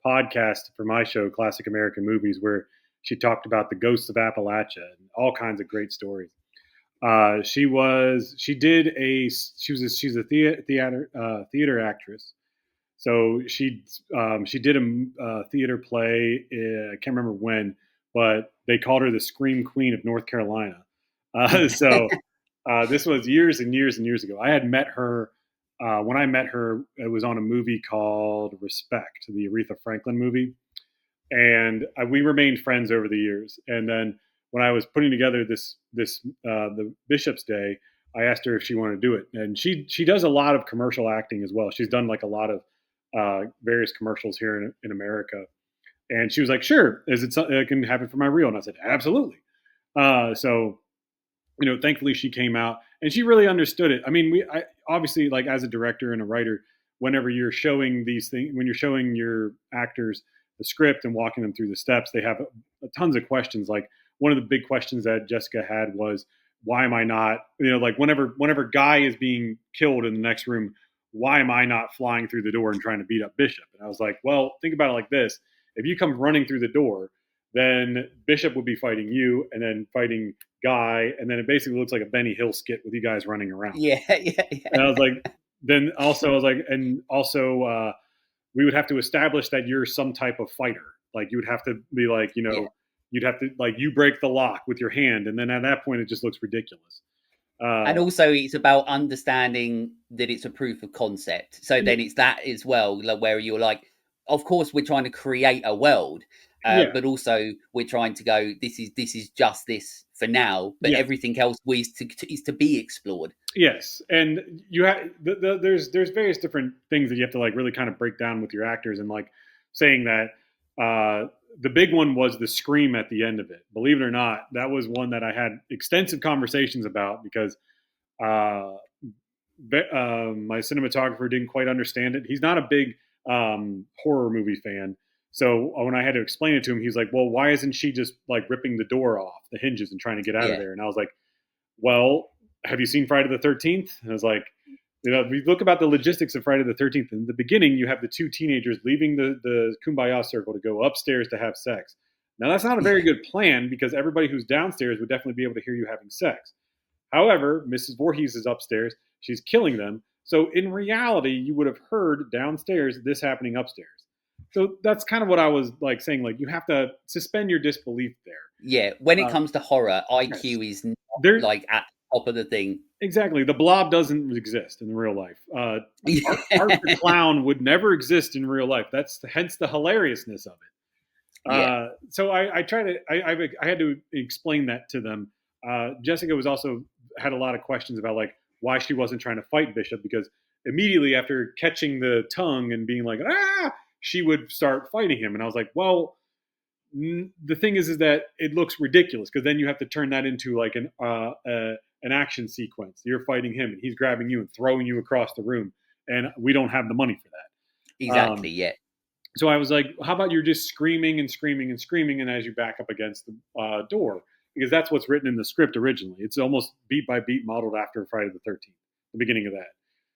podcast for my show, Classic American Movies, where she talked about the ghosts of Appalachia and all kinds of great stories. She's a theater actress. So she did a theater play. I can't remember when, but they called her the Scream Queen of North Carolina. This was years and years and years ago. I had met her when I met her. It was on a movie called Respect, the Aretha Franklin movie, and we remained friends over the years. And then when I was putting together the Bishop's Day, I asked her if she wanted to do it, and she does a lot of commercial acting as well. She's done like a lot of various commercials here in America, and she was like, "Sure, is it something that can happen for my reel?" And I said, "Absolutely." So thankfully she came out and she really understood it. I mean, I obviously, like, as a director and a writer, whenever you're showing these things, when you're showing your actors the script and walking them through the steps, they have tons of questions. Like, one of the big questions that Jessica had was, why am I not, like, whenever Guy is being killed in the next room, why am I not flying through the door and trying to beat up Bishop? And I was like, well, think about it like this. If you come running through the door, then Bishop would be fighting you and then fighting Guy, and then it basically looks like a Benny Hill skit with you guys running around. Yeah, yeah, And yeah. I was like, then also I was like, and also we would have to establish that you're some type of fighter. Like, you would have to be like, Yeah. you'd have to, like, you break the lock with your hand, and then at that point it just looks ridiculous. And also, it's about understanding that it's a proof of concept. So then it's that as well, like, where you're like, of course, we're trying to create a world, Yeah, but also we're trying to go, this is just this for now, but yeah, everything else is to be explored. yes. And you have there's various different things that you have to, like, really kind of break down with your actors, and, like, saying that the big one was the scream at the end of it. Believe it or not, that was one that I had extensive conversations about, because uh, my cinematographer didn't quite understand it. He's not a big horror movie fan. So when I had to explain it to him, he was like, well, why isn't she just, like, ripping the door off the hinges and trying to get out of Yeah. there? And I was like, well, have you seen Friday the 13th? And I was like, we look about the logistics of Friday the 13th. In the beginning, you have the two teenagers leaving the Kumbaya circle to go upstairs to have sex. Now, that's not a very good plan, because everybody who's downstairs would definitely be able to hear you having sex. However, Mrs. Voorhees is upstairs. She's killing them. So in reality, you would have heard downstairs this happening upstairs. So that's kind of what I was, like, saying. Like, you have to suspend your disbelief there. Yeah. When it Uh, comes to horror, yes, IQ is not, there like, at the top of the thing. exactly. The Blob doesn't exist in real life. Art the Yeah. Clown would never exist in real life. That's hence the hilariousness of it. Yeah. So I try to I had to explain that to them. Jessica was also had a lot of questions about, like, why she wasn't trying to fight Bishop, because immediately after catching the tongue and being like, ah, she would start fighting him. And I was like, well, the thing is that it looks ridiculous because then you have to turn that into like an action sequence. You're fighting him and he's grabbing you and throwing you across the room, and we don't have the money for that. Exactly. Yeah. So I was like, how about you're just screaming and screaming and screaming, and as you back up against the door, because that's what's written in the script originally. It's almost beat by beat modeled after Friday the 13th, the beginning of that.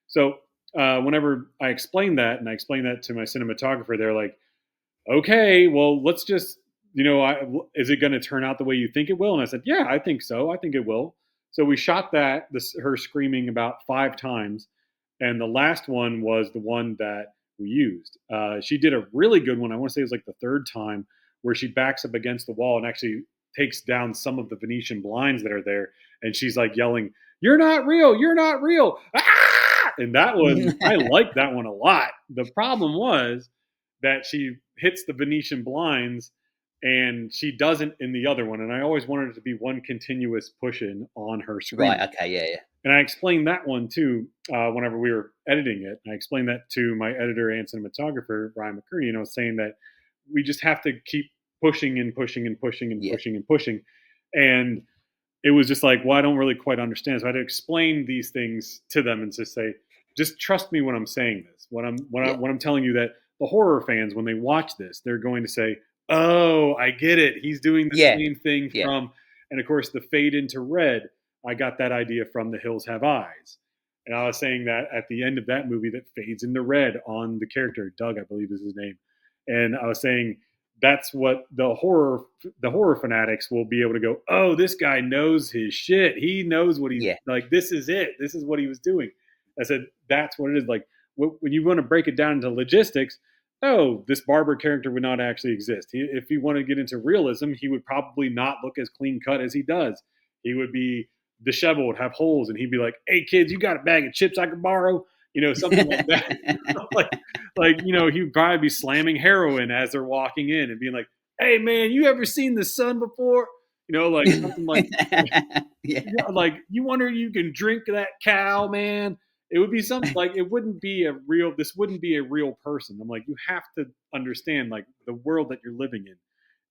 So whenever I explained that, and I explained that to my cinematographer, they're like, okay, well, let's just, is it going to turn out the way you think it will? And I said, yeah, I think so. I think it will. So we shot that, her screaming about 5 times. And the last one was the one that we used. She did a really good one. I want to say it was like the 3rd time, where she backs up against the wall and actually takes down some of the Venetian blinds that are there. And she's like yelling, "You're not real. You're not real." Ah! And that one, I liked that one a lot. The problem was that she hits the Venetian blinds and she doesn't in the other one. And I always wanted it to be one continuous push in on her screaming. Right. Okay. Yeah. Yeah. And I explained that one too whenever we were editing it. And I explained that to my editor and cinematographer, Brian McCurney, and I was saying that we just have to keep pushing and pushing and pushing and Yeah. pushing and pushing. And it was just like, well, I don't really quite understand. So I had to explain these things to them and just say, just trust me when I'm saying this. When I'm telling you that the horror fans, when they watch this, they're going to say, "Oh, I get it. He's doing the Yeah. same thing Yeah. from," and of course, the fade into red. I got that idea from The Hills Have Eyes. And I was saying that at the end of that movie that fades into red on the character, Doug, I believe is his name. And I was saying that's what the horror fanatics will be able to go, "Oh, this guy knows his shit. He knows what he's Yeah. like. This is it. This is what he was doing." I said, that's what it is. Like when you want to break it down into logistics, oh, this barber character would not actually exist. If he wanted to get into realism, he would probably not look as clean cut as he does. He would be disheveled, have holes, and he'd be like, "Hey kids, you got a bag of chips I could borrow?" Something like that. He would probably be slamming heroin as they're walking in and being like, "Hey man, you ever seen the sun before?" Like something like, Yeah. like, "You wonder you can drink that cow, man." It would be something like, this wouldn't be a real person. I'm like, you have to understand like the world that you're living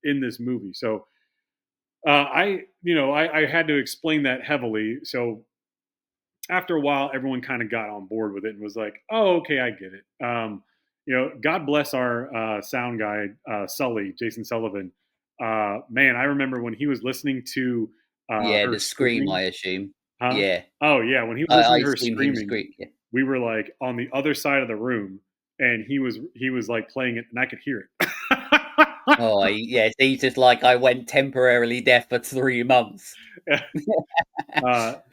in this movie. So I had to explain that heavily. So after a while, everyone kind of got on board with it and was like, "Oh, okay, I get it." God bless our sound guy, Sully, Jason Sullivan. Man, I remember when he was listening to Yeah. her The scream, screaming. I assume. Huh? Yeah. Oh yeah, when he was I listening to her assume him screaming, scream. Yeah. we were like on the other side of the room, and he was like playing it, and I could hear it. Oh, yeah. He's just like, I went temporarily deaf for 3 months.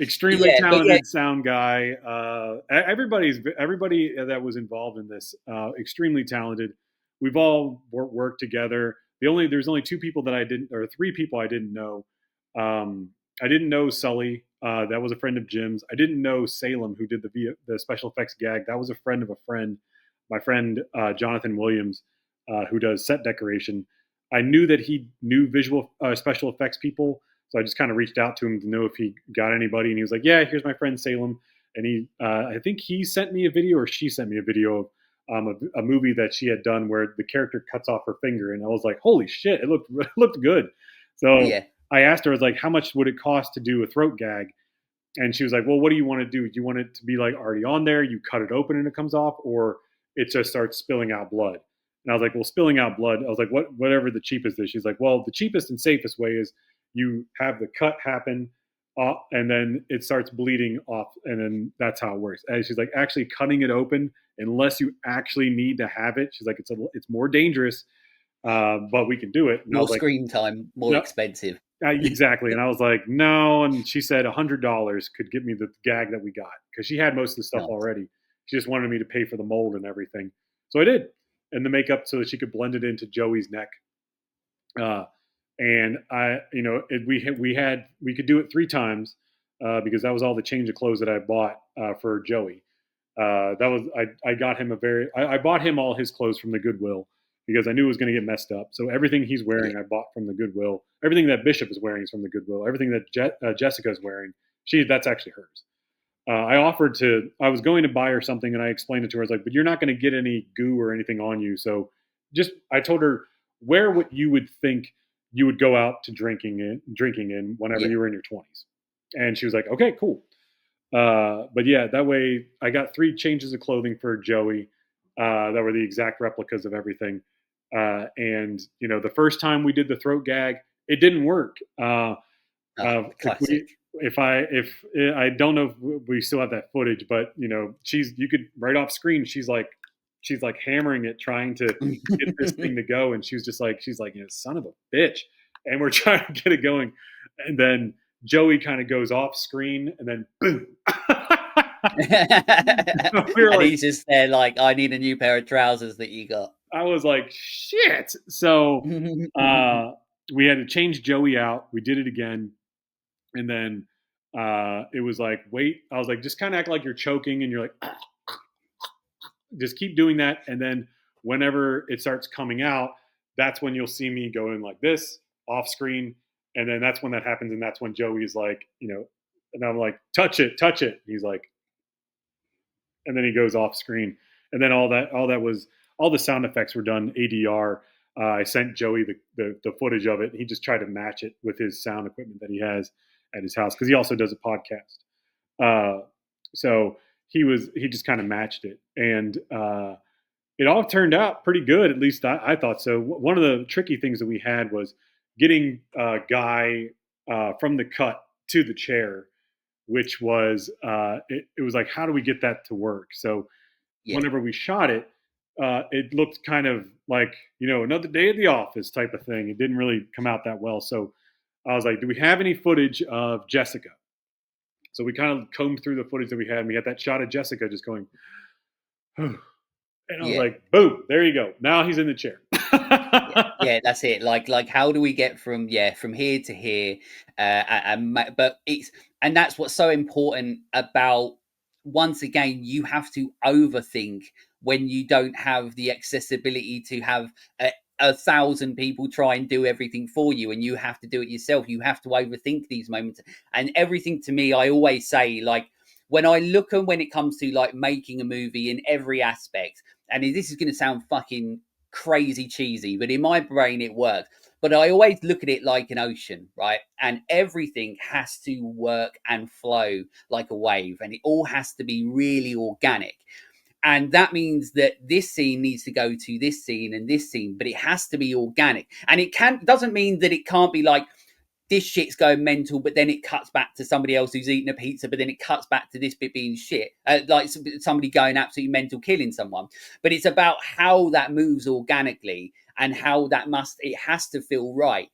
Extremely Yeah, but yeah, talented sound guy. Everybody that was involved in this, extremely talented. We've all worked together. There's only 2 people that I didn't, or 3 people I didn't know. I didn't know Sully. That was a friend of Jim's. I didn't know Salem, who did the special effects gag. That was a friend of a friend. My friend Jonathan Williams, who does set decoration. I knew that he knew visual special effects people, so I just kind of reached out to him to know if he got anybody, and he was like, "Yeah, here's my friend Salem." And I think he sent me a video, or she sent me a video of a movie that she had done where the character cuts off her finger, and I was like, "Holy shit, it looked good." So yeah. I asked her, I was like, "How much would it cost to do a throat gag?" And she was like, "Well, what do you want to do? Do you want it to be like already on there? You cut it open and it comes off, or it just starts spilling out blood?" And I was like, "Well, spilling out blood." I was like, Whatever the cheapest is." She's like, "Well, the cheapest and safest way is you have the cut happen, and then it starts bleeding off, and then that's how it works." And she's like, "Actually, cutting it open, unless you actually need to have it," she's like, "It's more dangerous, but we can do it." And I More was like, screen time, more "No, expensive. exactly." And I was like, "No." And she said $100 could get me the gag that we got, because she had most of the stuff Nice. already. She just wanted me to pay for the mold and everything. So I did. And the makeup so that she could blend it into Joey's neck. Uh, and we could do it 3 times, because that was all the change of clothes that I bought for Joey. That was I got him I bought him all his clothes from the Goodwill, because I knew it was going to get messed up. So everything he's Yeah. wearing, I bought from the Goodwill. Everything that Bishop is wearing is from the Goodwill. Everything that Jessica's wearing, that's actually hers. I was going to buy her something, and I explained it to her. I was like, but you're not going to get any goo or anything on you. So I told her, wear what you would think you would go out to drinking in whenever Yeah. you were in your 20s. And she was like, okay, cool. But yeah, that way I got 3 changes of clothing for Joey that were the exact replicas of everything. And the first time we did the throat gag, it didn't work. Oh, classic. If I don't know if we still have that footage, but you could right off screen. She's like hammering it, trying to get this thing to go, and she's like, son of a bitch, and we're trying to get it going, and then Joey kind of goes off screen, and then boom. We were And like, he's just there like, I need a new pair of trousers that you got. I was like, shit. So uh, we had to change Joey out. We did it again. And then it was like, wait, I was like, just kind of act like you're choking and you're like, just keep doing that. And then whenever it starts coming out, that's when you'll see me going like this off screen. And then that's when that happens. And that's when Joey's like, and I'm like, touch it, touch it. And he's like, and then he goes off screen. And then all the sound effects were done ADR. I sent Joey the footage of it. He just tried to match it with his sound equipment that he has at his house because he also does a podcast. So he just kind of matched it, and it all turned out pretty good. At least I thought so. One of the tricky things that we had was getting a guy from the cut to the chair, which was it was like, how do we get that to work? So Yeah. whenever we shot it, it looked kind of like another day at the office type of thing. It didn't really come out that well. So I was like, do we have any footage of Jessica? So we kind of combed through the footage that we had, and we had that shot of Jessica just going, and I was Yeah. like, boom, there you go. Now he's in the chair. Yeah, yeah, that's it. Like, how do we get from from here to here? But that's what's so important about. Once again, you have to overthink when you don't have the accessibility to have a thousand people try and do everything for you, and you have to do it yourself. You have to overthink these moments, and everything. To me, I always say, like, when I look and when it comes to like making a movie in every aspect, and this is going to sound fucking crazy cheesy, but in my brain it works. But I always look at it like an ocean, right? And everything has to work and flow like a wave, and it all has to be really organic. And that means that this scene needs to go to this scene and this scene, but it has to be organic. And it doesn't mean that it can't be like, this shit's going mental, but then it cuts back to somebody else who's eating a pizza, but then it cuts back to this bit being shit, like somebody going absolutely mental, killing someone. But it's about how that moves organically and how it has to feel right.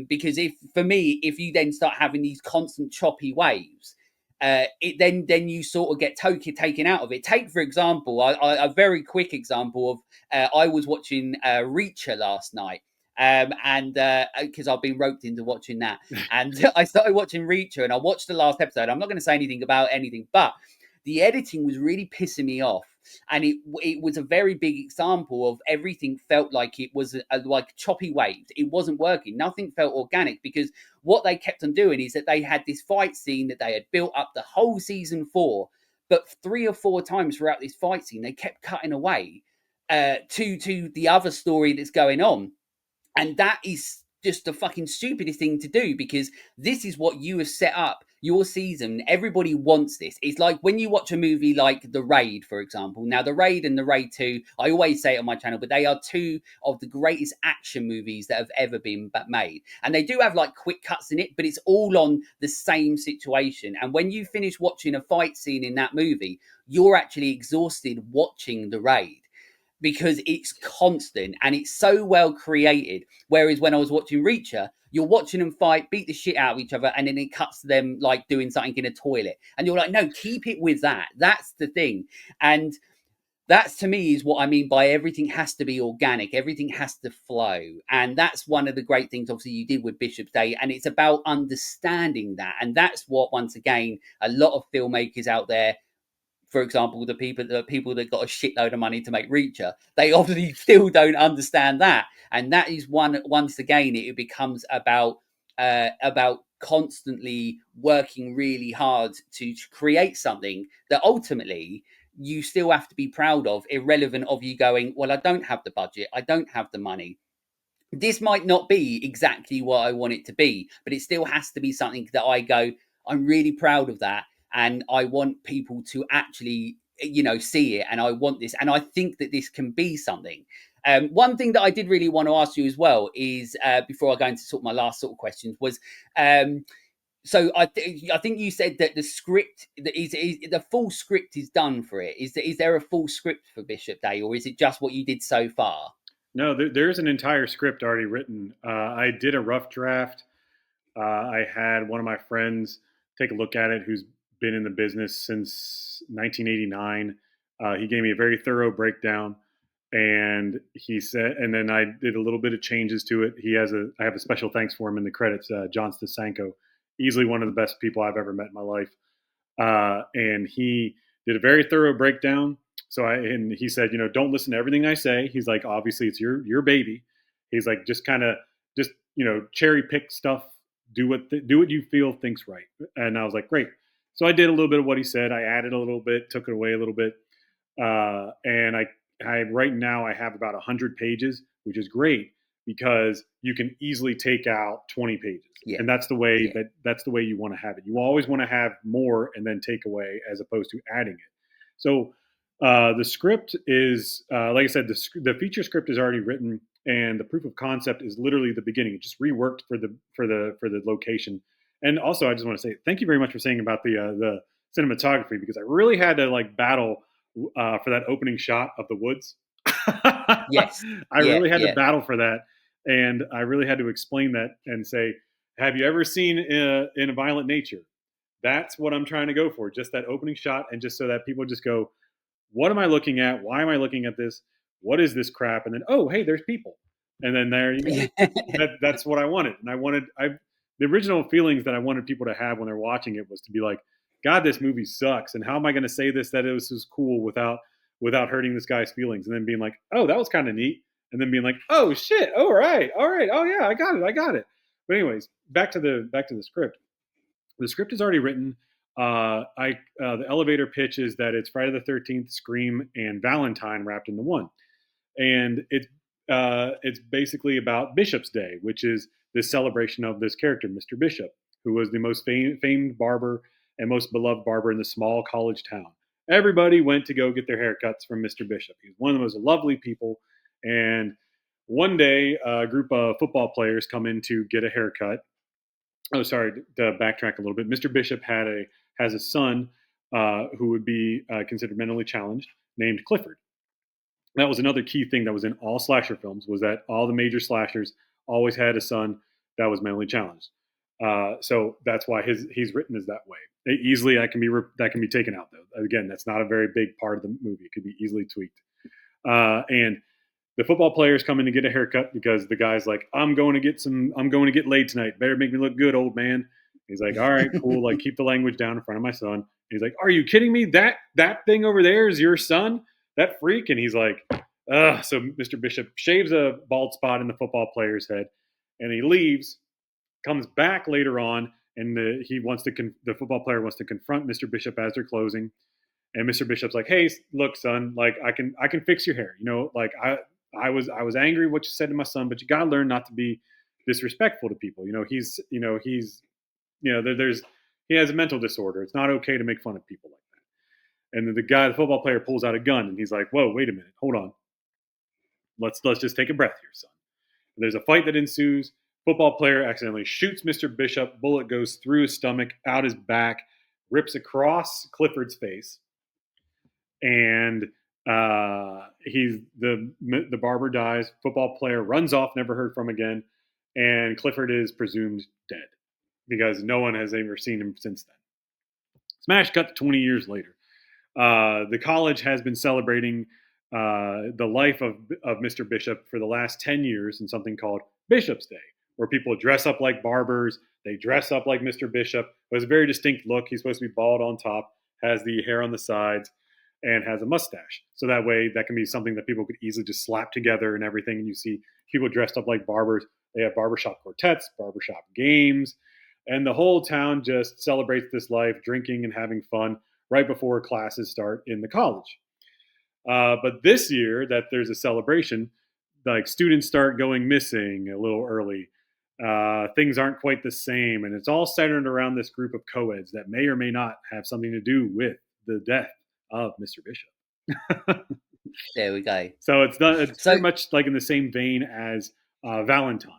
Because if for me, if you then start having these constant choppy waves, it then you sort of get taken out of it. Take for example, a very quick example of I was watching Reacher last night, and because I've been roped into watching that, and I started watching Reacher, and I watched the last episode. I'm not going to say anything about anything, but the editing was really pissing me off, and it was a very big example of everything felt like it was like choppy waves. It wasn't working. Nothing felt organic because what they kept on doing is that they had this fight scene that they had built up the whole season for, but 3 or 4 times throughout this fight scene they kept cutting away to the other story that's going on. And that is just the fucking stupidest thing to do because this is what you have set up your season. Everybody wants this. It's like when you watch a movie like The Raid, for example. Now, The Raid and The Raid 2, I always say it on my channel, but they are two of the greatest action movies that have ever been made. And they do have like quick cuts in it, but it's all on the same situation. And when you finish watching a fight scene in that movie, you're actually exhausted watching The Raid because it's constant and it's so well created. Whereas when I was watching Reacher, you're watching them fight, beat the shit out of each other, and then it cuts to them like doing something in a toilet. And you're like, no, keep it with that. That's the thing. And that's to me is what I mean by everything has to be organic, everything has to flow. And that's one of the great things, obviously, you did with Bishop's Day. And it's about understanding that. And that's what, once again, a lot of filmmakers out there, for example, the people that got a shitload of money to make Reacher, they obviously still don't understand that. And that is once again, it becomes about constantly working really hard to create something that ultimately you still have to be proud of, irrelevant of you going, well, I don't have the budget, I don't have the money, this might not be exactly what I want it to be, but it still has to be something that I go, I'm really proud of that. And I want people to actually, see it. And I want this. And I think that this can be something. One thing that I did really want to ask you as well is, before I go into sort of my last sort of questions, was, so I think you said that the script that is the full script is done for it. Is there a full script for Bishop Day, or is it just what you did so far? No, there's an entire script already written. I did a rough draft. I had one of my friends take a look at it who's been in the business since 1989. He gave me a very thorough breakdown, and he said, and then I did a little bit of changes to it. I have a special thanks for him in the credits. John Stasanko, easily one of the best people I've ever met in my life. And he did a very thorough breakdown. And he said, don't listen to everything I say. He's like, obviously it's your baby. He's like, just kind of just cherry pick stuff. Do what you feel thinks right. And I was like, great. So I did a little bit of what he said. I added a little bit, took it away a little bit, and I right now I have about 100 pages, which is great because you can easily take out 20 pages, Yeah, and that's the way yeah, that's the way you want to have it. You always want to have more and then take away as opposed to adding it. So the script is, like I said, the feature script is already written, and the proof of concept is literally the beginning. It just reworked for the location. And also, I just want to say thank you very much for saying about the cinematography, because I really had to like battle for that opening shot of the woods. yes, I yeah, really had to yeah. battle for that, and I really had to explain that and say, "Have you ever seen in a Violent Nature?" That's what I'm trying to go for. Just that opening shot, and just so that people just go, what am I looking at? Why am I looking at this? What is this crap? And then, oh, hey, there's people. And then there you go. That's what I wanted. And the original feelings that I wanted people to have when they're watching it was to be like, God, this movie sucks. And how am I going to say that this is cool without hurting this guy's feelings? And then being like, oh, that was kind of neat. And then being like, oh shit, all right, oh yeah, I got it. But anyways, back to the script. The script is already written. The elevator pitch is that it's Friday the 13th, Scream, and Valentine wrapped into one, and it's basically about Bishop's Day, which is this celebration of this character, Mr. Bishop, who was the most famed barber and most beloved barber in the small college town. Everybody went to go get their haircuts from Mr. Bishop. He was one of the most lovely people, and one day a group of football players come in to get a haircut. Oh, sorry, to backtrack a little bit. Mr. Bishop has a son who would be considered mentally challenged, named Clifford. That was another key thing that was in all slasher films, was that all the major slashers always had a son that was mentally challenged. So that's why he's written as that way. Easily, that can be taken out though. Again, that's not a very big part of the movie. It could be easily tweaked. And the football players come in to get a haircut because the guy's like, I'm going to get laid tonight. Better make me look good, old man. He's like, all right, cool. Like, keep the language down in front of my son. He's like, are you kidding me? That thing over there is your son? That freak? And he's like, ugh. So Mr. Bishop shaves a bald spot in the football player's head, and he leaves, comes back later on, and the football player wants to confront Mr. Bishop as they're closing. And Mr. Bishop's like, "Hey, look, son, like I can fix your hair. Like I was angry what you said to my son, but you gotta learn not to be disrespectful to people. There's he has a mental disorder. It's not okay to make fun of people like that." And then the football player, pulls out a gun, and he's like, "Whoa, wait a minute, hold on. Let's just take a breath here, son." And there's a fight that ensues. Football player accidentally shoots Mr. Bishop. Bullet goes through his stomach, out his back, rips across Clifford's face, and the barber dies. Football player runs off, never heard from again, and Clifford is presumed dead because no one has ever seen him since then. Smash cut to 20 years later. The college has been celebrating the life of Mr. Bishop for the last 10 years in something called Bishop's Day, where people dress up like barbers. They dress up like Mr. Bishop. It was a very distinct look. He's supposed to be bald on top, has the hair on the sides, and has a mustache. So that way, that can be something that people could easily just slap together and everything. And you see people dressed up like barbers. They have barbershop quartets, barbershop games, and the whole town just celebrates this life, drinking and having fun right before classes start in the college. But this year that there's a celebration, like students start going missing a little early. Things aren't quite the same, and it's all centered around this group of co-eds that may or may not have something to do with the death of Mr. Bishop. There we go. So it's not, it's So very much like in the same vein as Valentine,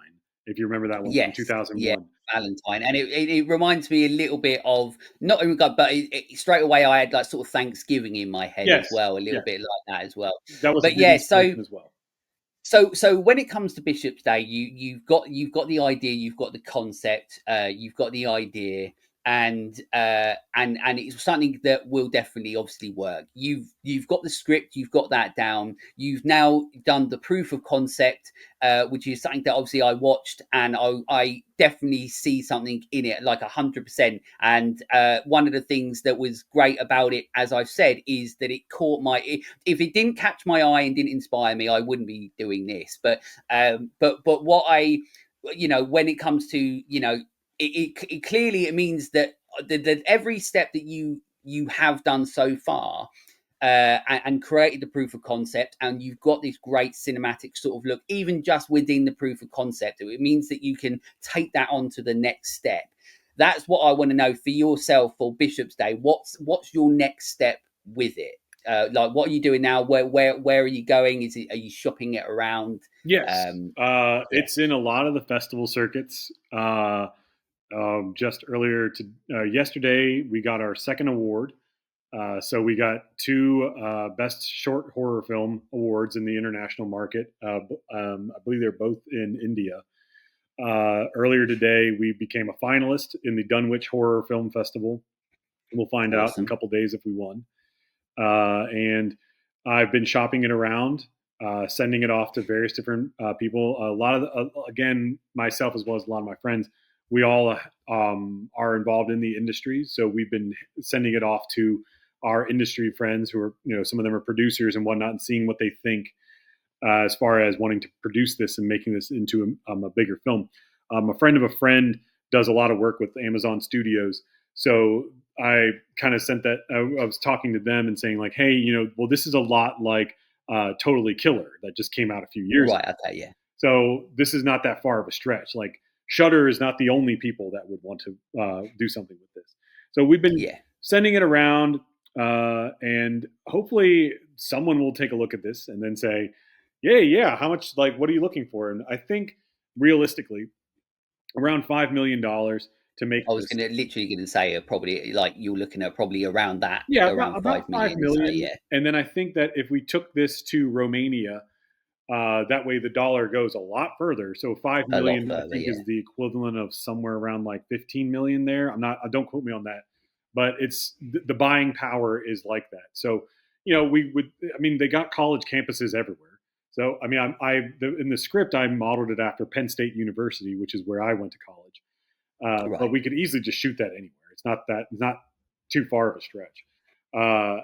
if you remember that one from yes, yeah, 2001. Valentine, and it reminds me a little bit of not even God, but straight away I had like sort of Thanksgiving in my head as Yes, well, a little yes, bit like that as well. that was a But big yeah, so inspiration as well. so when it comes to Bishop's Day, you've got the idea, you've got the concept, you've got the idea, and it's something that will definitely obviously work. You've got the script, you've got that down. You've now done the proof of concept, which is something that obviously I watched, and I definitely see something in it, like 100%. And one of the things that was great about it, as I've said, is that it caught my. If it didn't catch my eye and didn't inspire me, I wouldn't be doing this. But what I, when it comes to, it clearly it means that that every step that you have done so far, and created the proof of concept, and you've got this great cinematic sort of look, even just within the proof of concept. It means that you can take that on to the next step. That's what I want to know for yourself for Bishop's Day. What's your next step with it? Like, what are you doing now? Where are you going? Are you shopping it around? Yes, Um, yeah, it's in a lot of the festival circuits. Just earlier to yesterday, we got our second award. So we got two best short horror film awards in the international market. I believe they're both in India. Earlier today, we became a finalist in the Dunwich Horror Film Festival. We'll find out in a awesome. couple days if we won. And I've been shopping it around, sending it off to various different people. A lot of, again, myself as well as a lot of my friends, we all are involved in the industry. So we've been sending it off to our industry friends who are, some of them are producers and whatnot, and seeing what they think as far as wanting to produce this and making this into a bigger film. A friend of a friend does a lot of work with Amazon Studios. So I kind of sent that. I was talking to them and saying like, hey, well, this is a lot like Totally Killer that just came out a few years ago. Right. Okay. Yeah. So this is not that far of a stretch. Like Shutter is not the only people that would want to do something with this. So we've been Yeah. sending it around, and hopefully someone will take a look at this and then say, yeah, how much? Like, what are you looking for? And I think realistically, around $5 million to make I was this. literally gonna say probably like you're looking at probably around that, Yeah, around about five five million. So million. yeah, And then I think that if we took this to Romania, that way the dollar goes a lot further. So five a lot million, I further. think, Yeah. is the equivalent of somewhere around like 15 million there. I'm not. Don't quote me on that, but it's the buying power is like that. So we would. I mean, they got college campuses everywhere. So I mean, in the script I modeled it after Penn State University, which is where I went to college. But Right. we could easily just shoot that anywhere. It's not too far of a stretch.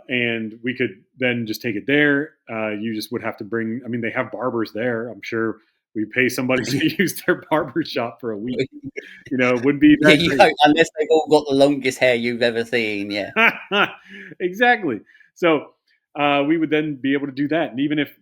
And we could then just take it there. You just would have to bring. I mean, they have barbers there. I'm sure we pay somebody to use their barber shop for a week. It wouldn't be Yeah, that you crazy. hope, unless they've all got the longest hair you've ever seen. Yeah. Exactly. So we would then be able to do that. And even if,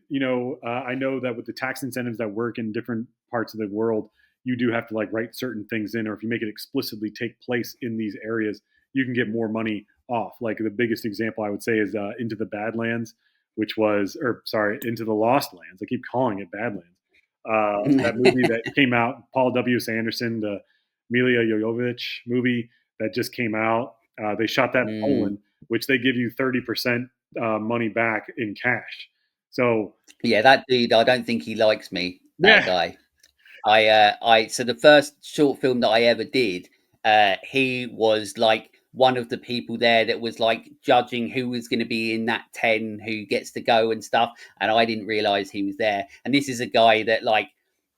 I know that with the tax incentives that work in different parts of the world, you do have to like write certain things in, or if you make it explicitly take place in these areas, you can get more money off. Like the biggest example I would say is Into the Badlands, Into the Lost Lands. I keep calling it Badlands. That movie that came out, Paul W. Sanderson, the Mila Jovovich movie that just came out. They shot that in Mm, Poland, which they give you 30% money back in cash. So yeah, that dude. I don't think he likes me. That yeah, guy. So the first short film that I ever did, he was like one of the people there that was like judging who was going to be in that 10, who gets to go and stuff. And I didn't realize he was there. And this is a guy that, like,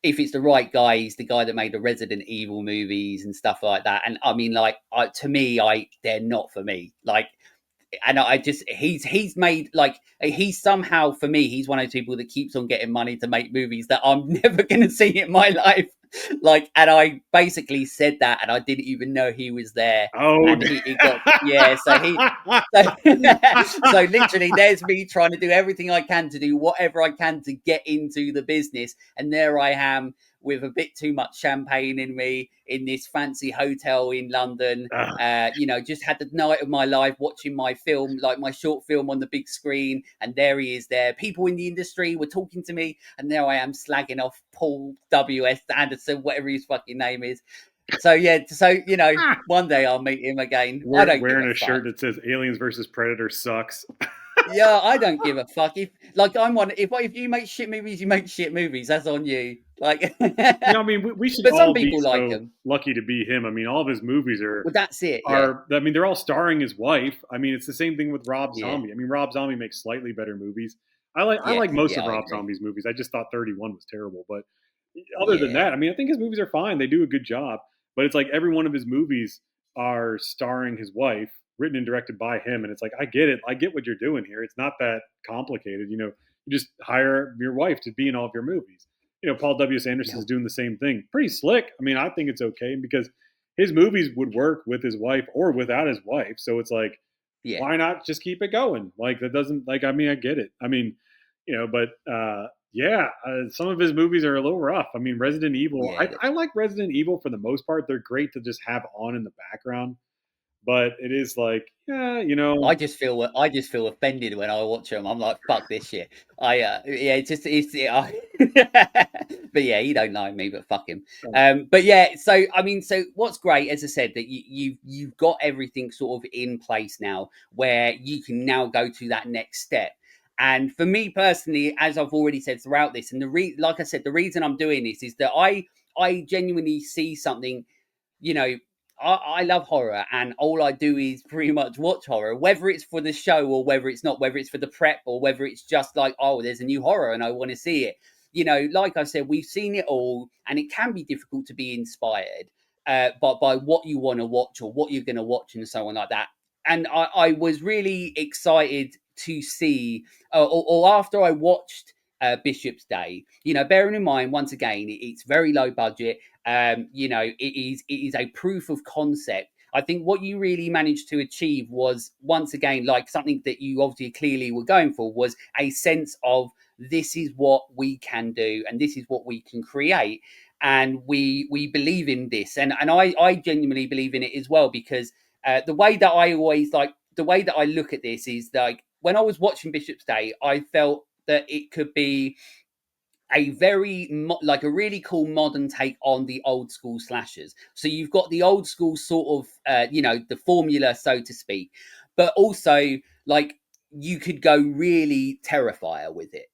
if it's the right guy, he's the guy that made the Resident Evil movies and stuff like that. And I mean, like, to me, they're not for me. Like, and I just he's made, like, he's somehow, for me, he's one of those people that keeps on getting money to make movies that I'm never going to see in my life. Like, and I basically said that, and I didn't even know he was there, Oh, and he got, yeah. So he, so, so literally, there's me trying to do everything I can to do whatever I can to get into the business, and there I am with a bit too much champagne in me in this fancy hotel in London. ah, Just had the night of my life watching my film, like my short film on the big screen, and there he is there. People in the industry were talking to me, and there I am slagging off Paul W.S. Anderson, whatever his fucking name is. So yeah, one day I'll meet him again. I don't give a wearing a fuck. shirt that says "Aliens versus Predator" sucks. Yeah, I don't give a fuck. If like I'm one, if you make shit movies, you make shit movies. That's on you. Like, I mean, we should but some all be people like so them. lucky to be him. I mean, all of his movies Well, that's it. Yeah, I mean, they're all starring his wife. I mean, it's the same thing with Rob yeah, Zombie. I mean, Rob Zombie makes slightly better movies. I yeah, like most yeah. of I Rob agree. Zombie's movies. I just thought 31 was terrible, but other than Yeah, that, I mean, I think his movies are fine. They do a good job, but it's like every one of his movies are starring his wife, written and directed by him, and it's like I get it. I get what you're doing here. It's not that complicated. You just hire your wife to be in all of your movies. Paul W. S. Anderson yeah, is doing the same thing. Pretty slick. I mean, I think it's okay because his movies would work with his wife or without his wife. So it's like, yeah, why not just keep it going? Like that doesn't like. I mean, I get it. I mean, but yeah, some of his movies are a little rough. I mean, Resident Evil. yeah. I like Resident Evil for the most part. They're great to just have on in the background, but it is like, yeah, I just feel offended when I watch them. I'm like, fuck this shit. Yeah, but yeah, he don't like me, but fuck him. But yeah, so I mean, so what's great, as I said, that you've got everything sort of in place now, where you can now go to that next step. And for me personally, as I've already said throughout this, and like I said, the reason I'm doing this is that I genuinely see something, you know, I love horror, and all I do is pretty much watch horror, whether it's for the show or whether it's not, whether it's for the prep or whether it's just like, oh, there's a new horror and I want to see it. Like I said, we've seen it all, and it can be difficult to be inspired by what you want to watch or what you're going to watch and so on like that. And I was really excited to see, or after I watched Bishop's Day, bearing in mind, once again, it's very low budget. It is a proof of concept. I think what you really managed to achieve was, once again, like something that you obviously clearly were going for, was a sense of, this is what we can do and this is what we can create, and we believe in this, and I genuinely believe in it as well, because the way that I always like the way that I look at this is like, when I was watching Bishop's Day, I felt that it could be a like a really cool modern take on the old school slashers. So you've got the old school sort of the formula, so to speak, but also, like, you could go really Terrifier with it.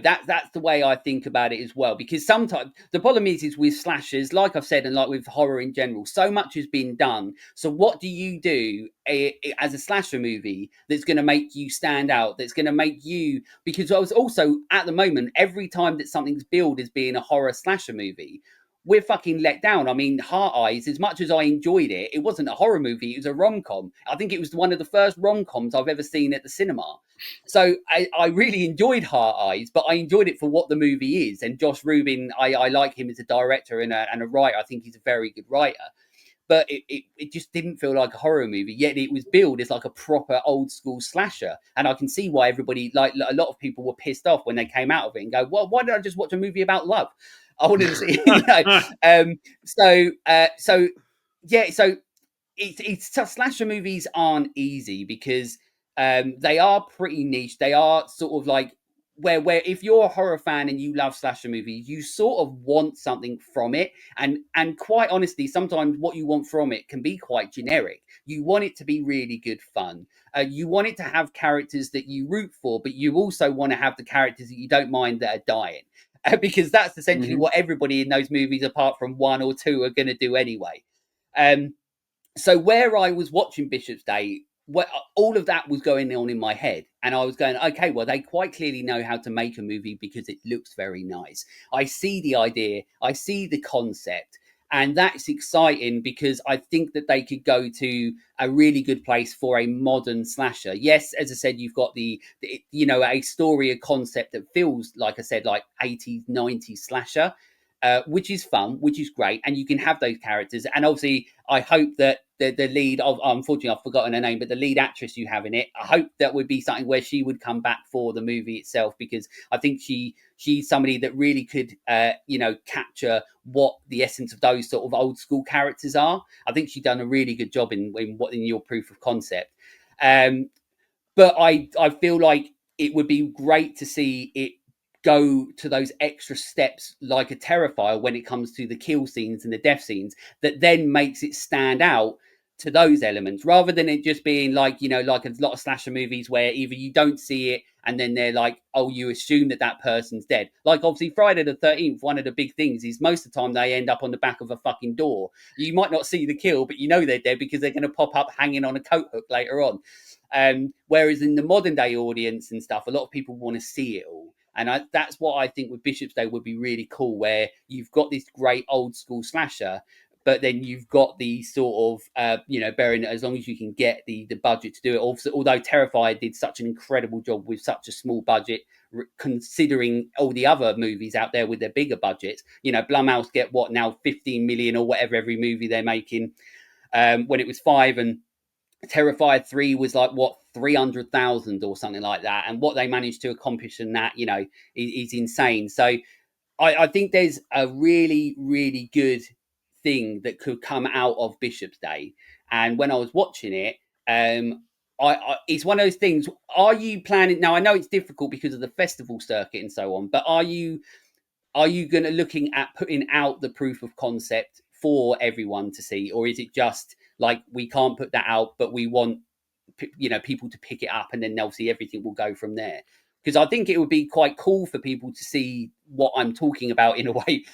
That's the way I think about it as well, because sometimes the problem is with slashers, like I've said, and like with horror in general, so much has been done. So what do you do as a slasher movie that's going to make you stand out, that's going to make you, because I was also, at the moment, every time that something's billed as being a horror slasher movie, we're fucking let down. I mean, Heart Eyes, as much as I enjoyed it, it wasn't a horror movie, it was a rom-com. I think it was one of the first rom-coms I've ever seen at the cinema. So I really enjoyed Heart Eyes, but I enjoyed it for what the movie is. And Josh Rubin, I like him as a director and a writer. I think he's a very good writer, but it just didn't feel like a horror movie, yet it was billed as like a proper old school slasher. And I can see why everybody, like a lot of people, were pissed off when they came out of it and go, well, why did I just watch a movie about love? I wanted to see, so yeah, so it's slasher movies aren't easy, because they are pretty niche. They are sort of like, where if you're a horror fan and you love slasher movies, you sort of want something from it. And quite honestly, sometimes what you want from it can be quite generic. You want it to be really good fun. You want it to have characters that you root for, but you also want to have the characters that you don't mind that are dying. Because that's essentially Mhm. what everybody in those movies, apart from one or two, are going to do anyway. Um, so where I was watching Bishop's Day, all of that was going on in my head, and I was going, okay, well, they quite clearly know how to make a movie because it looks very nice. I see the idea, I see the concept, and that's exciting, because I think that they could go to a really good place for a modern slasher. Yes, as I said, you've got a story, a concept that feels, like I said, like 80s, 90s slasher. which is fun, which is great, and you can have those characters. And obviously, I hope that the lead of, unfortunately, I've forgotten her name, but the lead actress you have in it, I hope that would be something where she would come back for the movie itself, because I think she's somebody that really could, capture what the essence of those sort of old school characters are. I think she's done a really good job in your proof of concept. Um, but I feel like it would be great to see it go to those extra steps like a Terrifier when it comes to the kill scenes and the death scenes, that then makes it stand out to those elements, rather than it just being like, like a lot of slasher movies where either you don't see it and then they're like, oh, you assume that person's dead. Like obviously Friday the 13th, one of the big things is most of the time they end up on the back of a fucking door. You might not see the kill, but you know they're dead because they're going to pop up hanging on a coat hook later on. Whereas in the modern day audience and stuff, a lot of people want to see it all. And that's what I think with Bishop's Day would be really cool, where you've got this great old school slasher, but then you've got the sort of, bearing as long as you can get the budget to do it. Also, although Terrifier did such an incredible job with such a small budget, considering all the other movies out there with their bigger budgets. Blumhouse get what now, 15 million or whatever every movie they're making, when it was 5, and Terrifier 3 was like what, 300,000 or something like that, and what they managed to accomplish in that, is insane. So I think there's a really, really good thing that could come out of Bishop's Day. And when I was watching it, it's one of those things. Are you planning now? I know it's difficult because of the festival circuit and so on, but are you going to looking at putting out the proof of concept for everyone to see, or is it just like, we can't put that out, but we want people to pick it up, and then they'll see everything will go from there? Because I think it would be quite cool for people to see what I'm talking about in a way,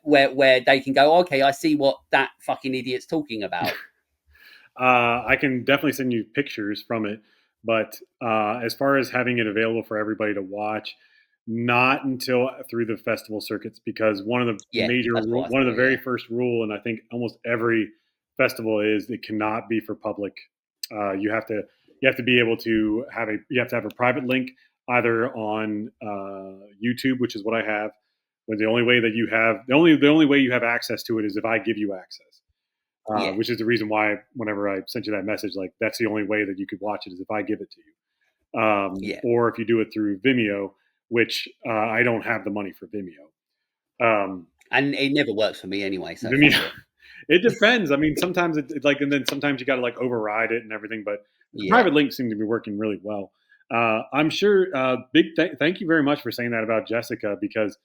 where they can go, okay, I see what that fucking idiot's talking about. I can definitely send you pictures from it, but as far as having it available for everybody to watch, not until through the festival circuits, because one of the Yeah, that's what I one of the thought. very Yeah, first rule, and I think almost every festival is, it cannot be for public. You have to be able to have a private link either on YouTube, which is what I have. But the only way that you have the only way you have access to it is if I give you access. yeah, Which is the reason why whenever I sent you that message, like that's the only way that you could watch it is if I give it to you, yeah. or if you do it through Vimeo, which I don't have the money for Vimeo. Um, And it never works for me anyway, so Vimeo, fuck it. it depends. I mean, sometimes like, and then sometimes you got to like override it and everything. But the Yeah, private links seem to be working really well. I'm sure. Thank you very much for saying that about Jessica, because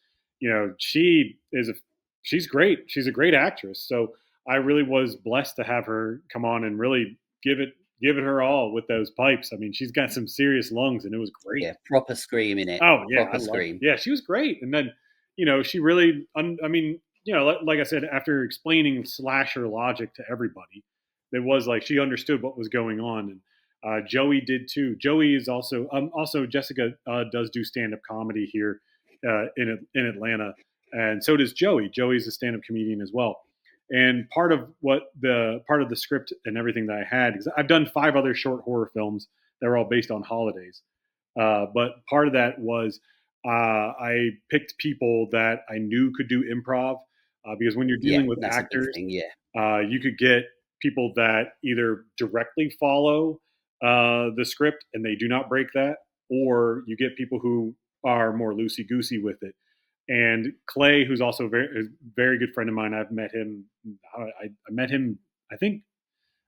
she's great. She's a great actress. So I really was blessed to have her come on and really give it her all with those pipes. I mean, she's got some serious lungs, and it was great. yeah. Proper scream in it. Oh yeah, I Proper love. scream. Yeah, she was great. And then, she really. I mean, like I said, after explaining slasher logic to everybody, it was like she understood what was going on, and Joey did too. Joey is also Jessica does do stand up comedy here in Atlanta, and so does Joey. Joey's a stand up comedian as well. And part of the script and everything that I had, because I've done 5 other short horror films that were all based on holidays. But part of that was I picked people that I knew could do improv, because when you're Yeah, dealing with that's a big actors, thing. Yeah, you could get people that either directly follow the script and they do not break that, or you get people who are more loosey goosey with it. And Clay, who's also a very good friend of mine, I've met him. I met him. I think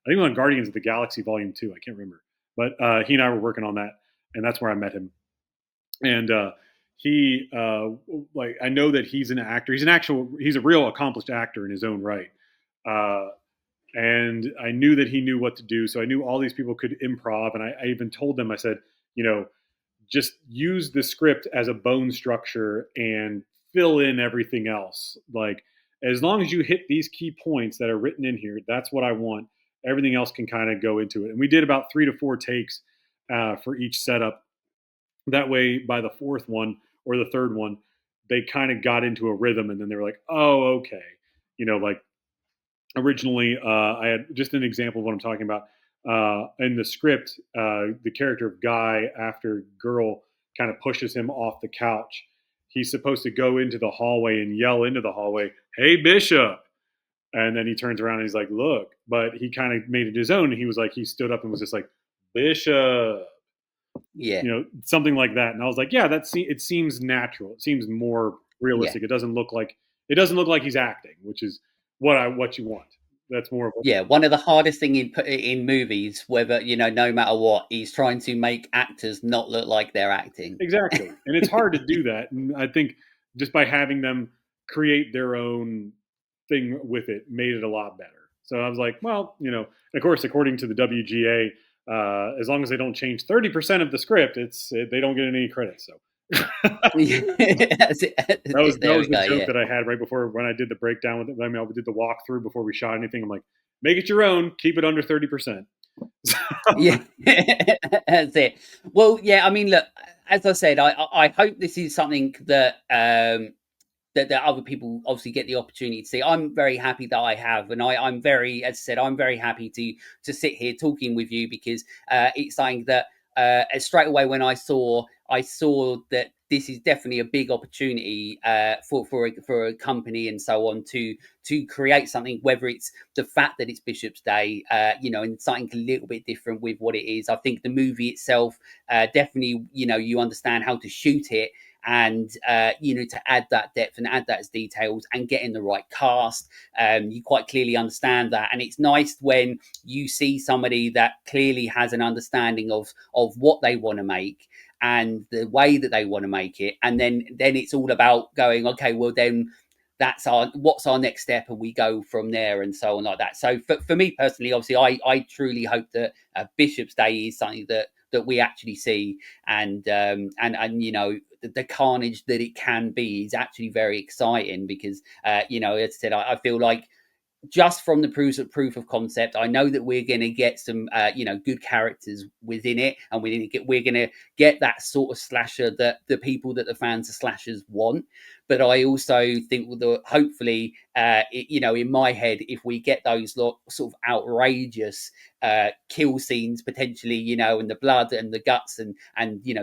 on Guardians of the Galaxy Volume 2. I can't remember, but he and I were working on that, and that's where I met him. And he like, I know that he's an actor. He's a real accomplished actor in his own right. Uh, and I knew that he knew what to do. So I knew all these people could improv, and I even told them, I said, you know, just use the script as a bone structure and fill in everything else. Like, as long as you hit these key points that are written in here, that's what I want. Everything else can kind of go into it. And we did about 3 to 4 takes for each setup. That way, by the fourth one or the third one, they kind of got into a rhythm, and then they were like, "Oh, okay." Like originally, I had just an example of what I'm talking about. In the script, the character of Guy, after Girl kind of pushes him off the couch, he's supposed to go into the hallway and yell into the hallway, "Hey, Bishop!" And then he turns around and he's like, "Look!" But he kind of made it his own. He was like, he stood up and was just like, "Bishop," Yeah, something like that. And I was like, "Yeah, it seems natural. It seems more yeah. realistic. It doesn't look like he's acting, which is what you want. That's more of what Yeah, one of the hardest thing in movies, whether no matter what, is trying to make actors not look like they're acting. exactly. And it's hard to do that. And I think just by having them create their own thing with it made it a lot better. So I was like, well, of course, according to the WGA, as long as they don't change 30% of the script, they don't get any credit. So That's it. that was that There was we the go. joke Yeah, that I had right before when I did the breakdown with it. I mean, I did the walkthrough before we shot anything. I'm like, make it your own, keep it under 30%. yeah. That's it. Well, yeah. I mean, look. As I said, I hope this is something that that other people obviously get the opportunity to see. I'm very happy that I have, and I'm very, as I said, I'm very happy to sit here talking with you because it's something that straight away when I saw that this is definitely a big opportunity for a company and so on to create something, whether it's the fact that it's Bishop's Day, and something a little bit different with what it is. I think the movie itself definitely, you understand how to shoot it and to add that depth and add that as details and get in the right cast. You quite clearly understand that, and it's nice when you see somebody that clearly has an understanding of what they want to make and the way that they want to make it, and then it's all about going, okay, well then what's our next step, and we go from there and so on like that. So for me personally, obviously, I truly hope that Bishop's Day is something that we actually see, and the carnage that it can be is actually very exciting because as I said, I feel like just from the proof of concept, I know that we're going to get some, good characters within it, and we're going to get that sort of slasher that the people that the fans of slashers want. But I also think that hopefully, in my head, if we get those sort of outrageous kill scenes potentially, and the blood and the guts and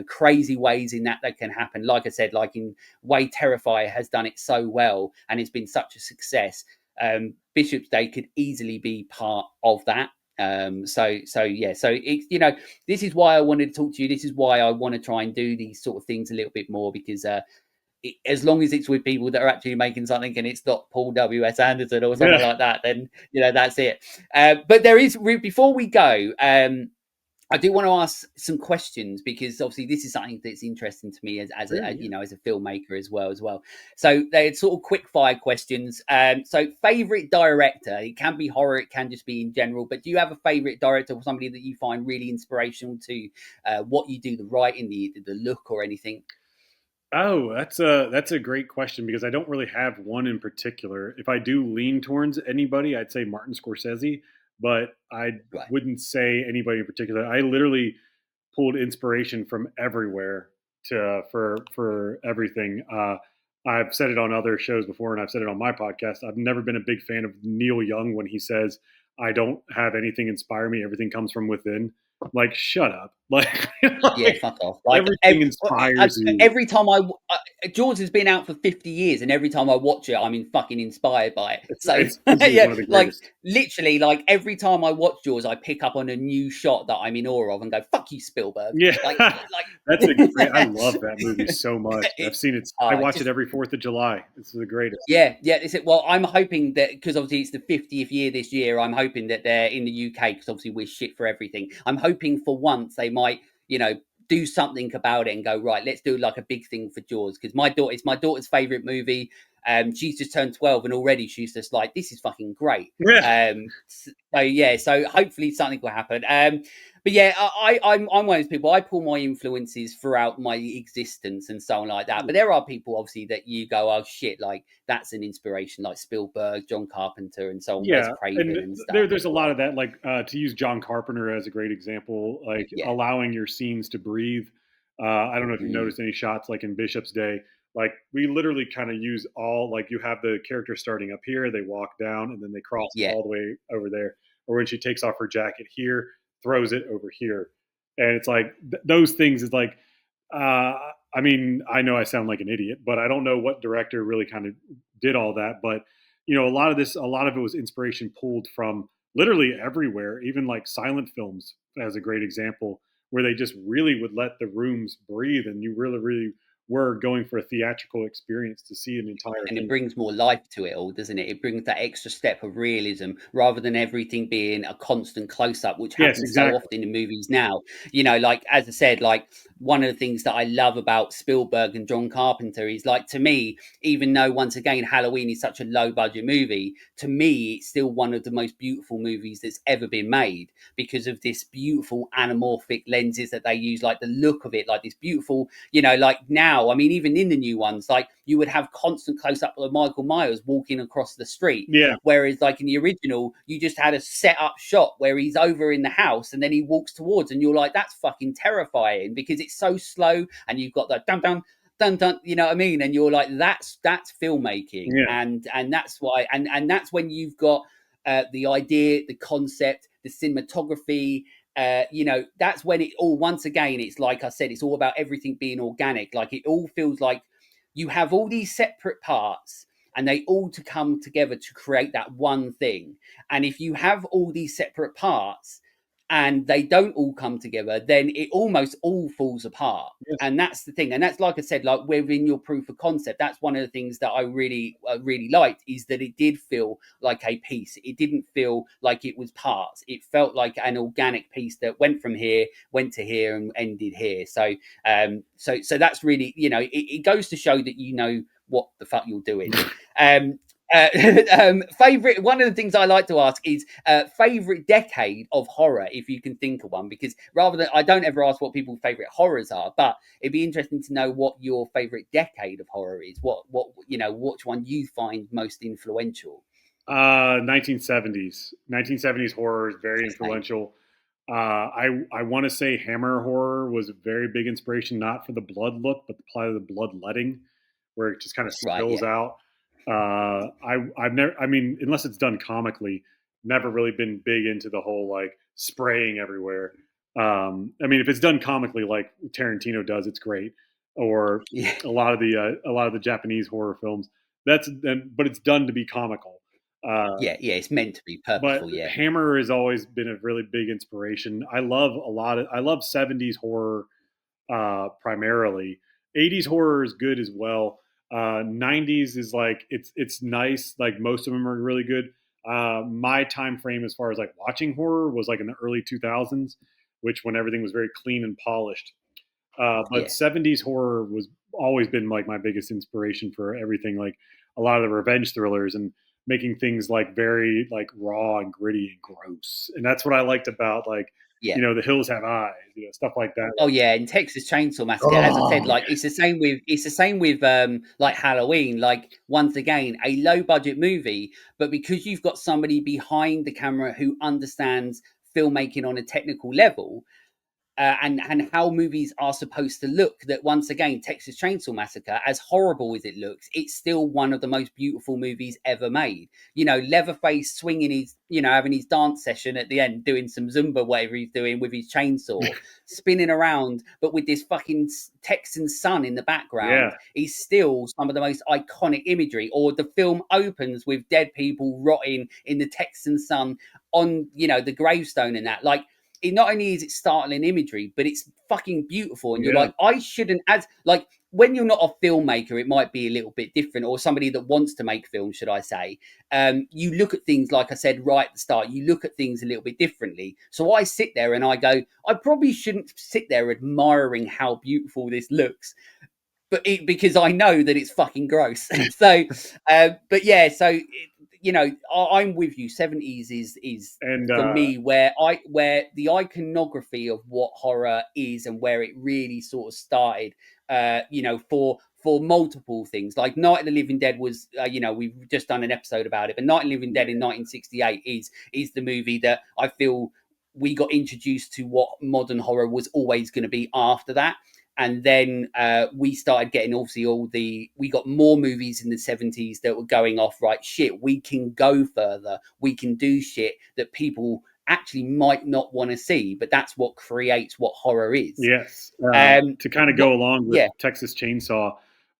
crazy ways in that can happen. Like I said, like in way Terrifier has done it so well, and it's been such a success. Bishop's Day could easily be part of that. So yeah, so it's this is why I wanted to talk to you. This is why I want to try and do these sort of things a little bit more because as long as it's with people that are actually making something and it's not Paul W.S. Anderson or someone Yeah, like that, then that's it. But there is before we go. I do want to ask some questions because obviously this is something that's interesting to me as sure, a yeah. as a filmmaker as well. So they're sort of quick fire questions. So favorite director? It can be horror, it can just be in general. But do you have a favorite director or somebody that you find really inspirational to what you do, the writing, the look, or anything? Oh, that's a great question because I don't really have one in particular. If I do lean towards anybody, I'd say Martin Scorsese, but I Right. wouldn't say anybody in particular. I literally pulled inspiration from everywhere for everything. I've said it on other shows before, and I've said it on my podcast. I've never been a big fan of Neil Young when he says, "I don't have anything inspire me. Everything comes from within." Like, shut up! Like, Yeah, like fuck off. Like everything inspires you. every time Jaws has been out for 50 years, and every time I watch it, I'm fucking inspired by it. It's So it's easily yeah, one of the like greatest. literally, like every time I watch Jaws, I pick up on a new shot that I'm in awe of and go, "Fuck you, Spielberg!" Yeah, that's a great. I like, love that movie so much. I've seen it. I it watch it just every 4th of July. It's the greatest. yeah, yeah. Is it? Well, I'm hoping that because obviously it's the 50th year this year. I'm hoping that they're in the UK because obviously we're shit for everything. I'm hoping for once they might, do something about it and go right. Let's do like a big thing for Jaws because it's my daughter's favorite movie. She's just turned 12 and already she's just like, this is fucking great. Yeah, So yeah, so hopefully something will happen. But yeah, I'm one of those people. I pull my influences throughout my existence and so on like that. But there are people obviously that you go, oh shit, like that's an inspiration, like Spielberg, John Carpenter, and so on, Wes yeah, and Craven and stuff there's as a lot well. of that. Like to use John Carpenter as a great example, like Yeah. allowing your scenes to breathe. I don't know if you've Mm. noticed any shots like in Bishop's Day. Like we literally kind of use all like you have the character starting up here, they walk down, and then they cross Yeah. all the way over there. Or when she takes off her jacket here, throws it over here, and it's like those things is like. I mean, I know I sound like an idiot, but I don't know what director really kind of did all that. But a lot of it was inspiration pulled from literally everywhere. Even like silent films, as a great example, where they just really would let the rooms breathe, and you really, really were going for a theatrical experience to see an entire And it thing. brings more life to it all, doesn't it? It brings that extra step of realism rather than everything being a constant close up, which Yes, happens so exactly. often in movies now. Like as I said, like one of the things that I love about Spielberg and John Carpenter is, like, to me, even though once again Halloween is such a low budget movie, to me it's still one of the most beautiful movies that's ever been made because of this beautiful anamorphic lenses that they use, like the look of it, like this beautiful, like now, I mean, even in the new ones, like you would have constant close up of Michael Myers walking across the street. Yeah, Whereas, like in the original, you just had a set up shot where he's over in the house and then he walks towards, and you're like, that's fucking terrifying because it's so slow, and you've got that dun dun dun dun, you know what I mean? And you're like, that's filmmaking, yeah, and that's why, and that's when you've got the idea, the concept, the cinematography. That's when it all, once again, it's like I said, it's all about everything being organic. Like it all feels like you have all these separate parts and they all to come together to create that one thing. And if you have all these separate parts and they don't all come together, then it almost all falls apart. yes, And that's the thing. And that's, like I said, like within your proof of concept, that's one of the things that I really liked, is that it did feel like a piece. It didn't feel like it was parts. It felt like an organic piece that went from here, went to here, and ended here. So that's really, it goes to show that you know what the fuck you're doing. Um, favorite, one of the things I like to ask is favorite decade of horror, if you can think of one, because rather than, I don't ever ask what people's favorite horrors are, but it'd be interesting to know what your favorite decade of horror is. Which one you find most influential. 1970s. 1970s horror is very Same. influential. I want to say Hammer horror was a very big inspiration, not for the blood look, but probably the bloodletting, where it just kind of Right. spills Yeah. out. I've never, I mean, unless it's done comically, never really been big into the whole like spraying everywhere. I mean, if it's done comically, like Tarantino does, it's great. Or Yeah. a lot of the Japanese horror films. But it's done to be comical. Yeah. Yeah. It's meant to be But purposeful. Yeah. Hammer has always been a really big inspiration. I love 70s horror primarily. 80s horror is good as well. 90s is like it's nice. Like most of them are really good. My time frame as far as like watching horror was like in the early 2000s, which when everything was very clean and polished. But Yeah. 70s horror was always been like my biggest inspiration for everything, like a lot of the revenge thrillers and making things like very like raw and gritty and gross. And that's what I liked about like, Yeah. The hills have eyes, stuff like that. Oh yeah, in Texas Chainsaw Massacre, as I said, Oh, like it's the same with like Halloween. Like, once again, a low budget movie, but because you've got somebody behind the camera who understands filmmaking on a technical level, and how movies are supposed to look. That, once again, Texas Chainsaw Massacre, as horrible as it looks, it's still one of the most beautiful movies ever made. Leatherface swinging his, having his dance session at the end, doing some Zumba, whatever he's doing with his chainsaw, spinning around, but with this fucking Texan sun in the background, yeah, is still some of the most iconic imagery. Or the film opens with dead people rotting in the Texan sun on, the gravestone and that. Like, it not only is it startling imagery, but it's fucking beautiful. And you're yeah, like, I shouldn't, as like, when you're not a filmmaker, it might be a little bit different, or somebody that wants to make films, should I say. You look at things, like I said right at the start, you look at things a little bit differently. So I sit there and I go, I probably shouldn't sit there admiring how beautiful this looks, because I know that it's fucking gross. But yeah, I'm with you. 70s is and for me where the iconography of what horror is and where it really sort of started. For multiple things, like Night of the Living Dead was, we've just done an episode about it, but Night of the Living Dead in 1968 is the movie that I feel we got introduced to what modern horror was always going to be after that. And then we started getting, obviously, we got more movies in the 70s that were going off, right, shit, we can go further, we can do shit that people actually might not want to see, but that's what creates what horror is. Yes. To kind of What? go along with Yeah. Texas Chainsaw,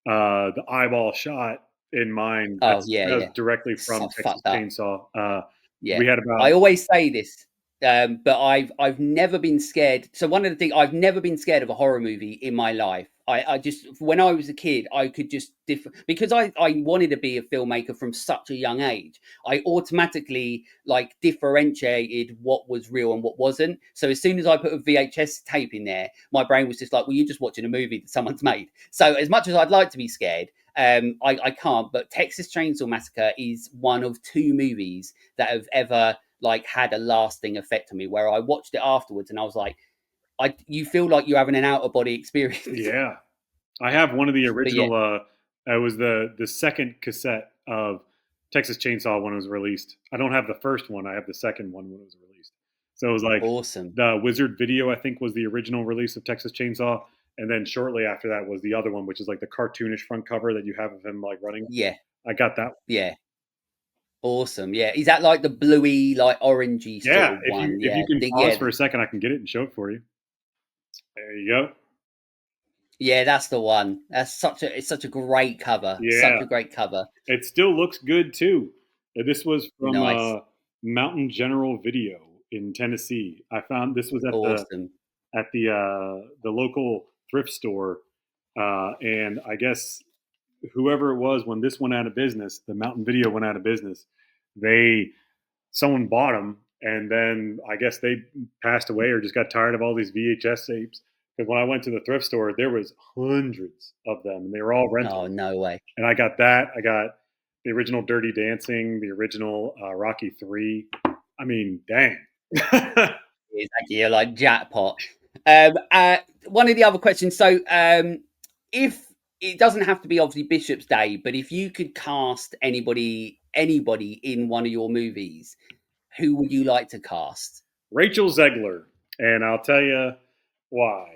the eyeball shot in mind, Oh yeah, that's yeah. directly So from Texas fucked up. Chainsaw. Yeah. We had about I always say this, but I've never been scared. So one of the things, I've never been scared of a horror movie in my life. I just, when I was a kid, I could just because I wanted to be a filmmaker from such a young age. I automatically like differentiated what was real and what wasn't. So as soon as I put a VHS tape in there, my brain was just like, well, you're just watching a movie that someone's made. So as much as I'd like to be scared, I can't. But Texas Chainsaw Massacre is one of two movies that have ever like had a lasting effect on me, where I watched it afterwards and I was like, you feel like you're having an out of body experience. yeah. I have one of the But yeah, original. It was the second cassette of Texas Chainsaw when it was released. I don't have the first one. I have the second one when it was released. So it was like awesome. the Wizard Video, I think, was the original release of Texas Chainsaw, and then shortly after that was the other one, which is like the cartoonish front cover that you have of him like running. Yeah, I got that. yeah, awesome. Yeah, is that like the bluey, like orangey Yeah, sort of one? if Yeah, you can yeah, pause for a second, I can get it and show it for you. There you go. yeah. That's the one. It's such a great cover. Such Yeah, a great cover. it still looks good too. This was from Nice, Mountain General Video in Tennessee. I found this was awesome. at the local thrift store, and I guess whoever it was when this went out of business, the Mountain Video went out of business. They Someone bought them, and then I guess they passed away or just got tired of all these VHS tapes. Because when I went to the thrift store, there was hundreds of them, and they were all Oh rental. no way. And I got that. I got the original Dirty Dancing, the original Rocky 3. I mean, dang. Exactly, you're like jackpot. One of the other questions. So, if it doesn't have to be obviously Bishop's Day, but if you could cast anybody in one of your movies, who would you like to cast? Rachel Zegler, and I'll tell you why.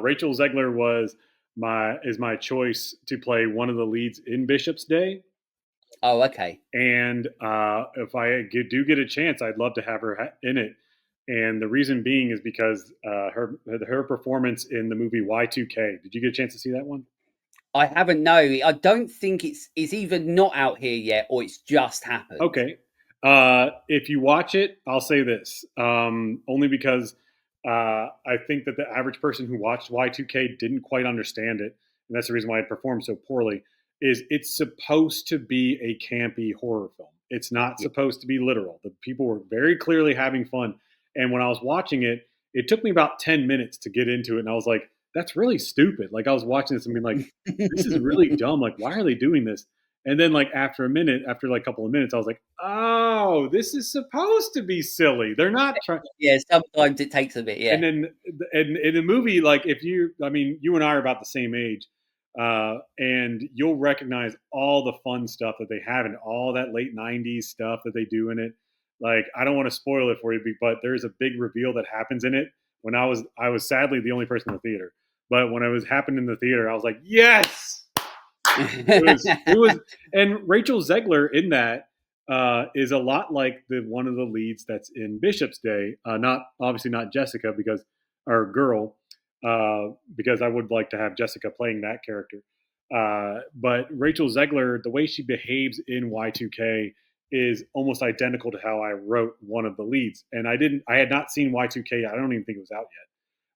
Rachel Zegler is my choice to play one of the leads in Bishop's Day. Oh, okay. And if I do get a chance, I'd love to have her in it. And the reason being is because her performance in the movie Y2K. Did you get a chance to see that one? I haven't. No, I don't think it's either not out here yet or it's just happened. Okay. If you watch it, I'll say this only because I think that the average person who watched Y2K didn't quite understand it, and that's the reason why it performed so poorly. Is it's supposed to be a campy horror film? It's not Yeah. supposed to be literal. The people were very clearly having fun, and when I was watching it, it took me about 10 minutes to get into it, and I was like, "That's really stupid." Like I was watching this and being like, "This is really dumb. Like, why are they doing this?" And then like after a minute, after like a couple of minutes, I was like, "Oh, this is supposed to be silly. They're not trying." Yeah, sometimes it takes a bit. And Yeah, then and in the movie, like if you, I mean, you and I are about the same age, and you'll recognize all the fun stuff that they have and all that late '90s stuff that they do in it. Like I don't want to spoil it for you, but there's a big reveal that happens in it. When I was sadly the only person in the theater, but when it was happened in the theater, I was like, yes, it was, and Rachel Zegler in that is a lot like the one of the leads that's in Bishop's Day. Not obviously not Jessica because or girl because I would like to have Jessica playing that character. But Rachel Zegler, the way she behaves in Y2K is almost identical to how I wrote one of the leads. And I had not seen Y2K. I don't even think it was out yet,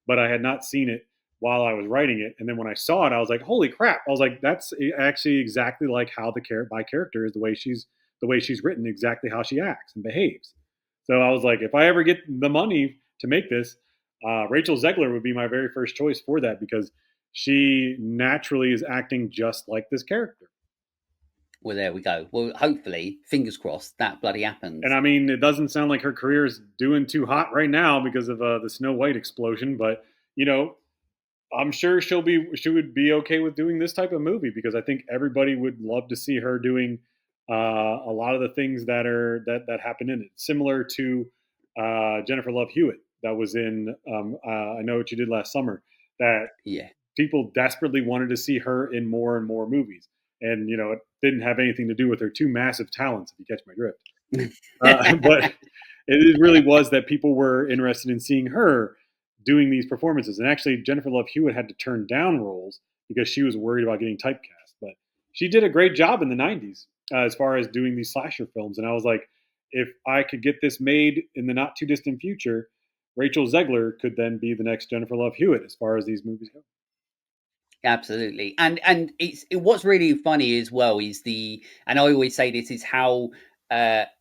but I had not seen it while I was writing it. And then when I saw it, I was like, "Holy crap!" I was like, "That's actually exactly like how my character is the way she's written, exactly how she acts and behaves." So I was like, if I ever get the money to make this, Rachel Zegler would be my very first choice for that because she naturally is acting just like this character. well, there we go. Well, hopefully, fingers crossed, that bloody And happens. I mean, it doesn't sound like her career is doing too hot right now because of the Snow White explosion, but you know, I'm sure she would be okay with doing this type of movie because I think everybody would love to see her doing a lot of the things that happen in it, similar to Jennifer Love Hewitt that was in I Know What You Did Last Summer. That Yeah. people desperately wanted to see her in more and more movies, and you know it didn't have anything to do with her two massive talents, if you catch my drift. But it really was that people were interested in seeing her doing these performances. And actually, Jennifer Love Hewitt had to turn down roles because she was worried about getting typecast. But she did a great job in the '90s as far as doing these slasher films. And I was like, if I could get this made in the not too distant future, Rachel Zegler could then be the next Jennifer Love Hewitt as far as these movies go. Absolutely. And what's really funny as well is and I always say this is how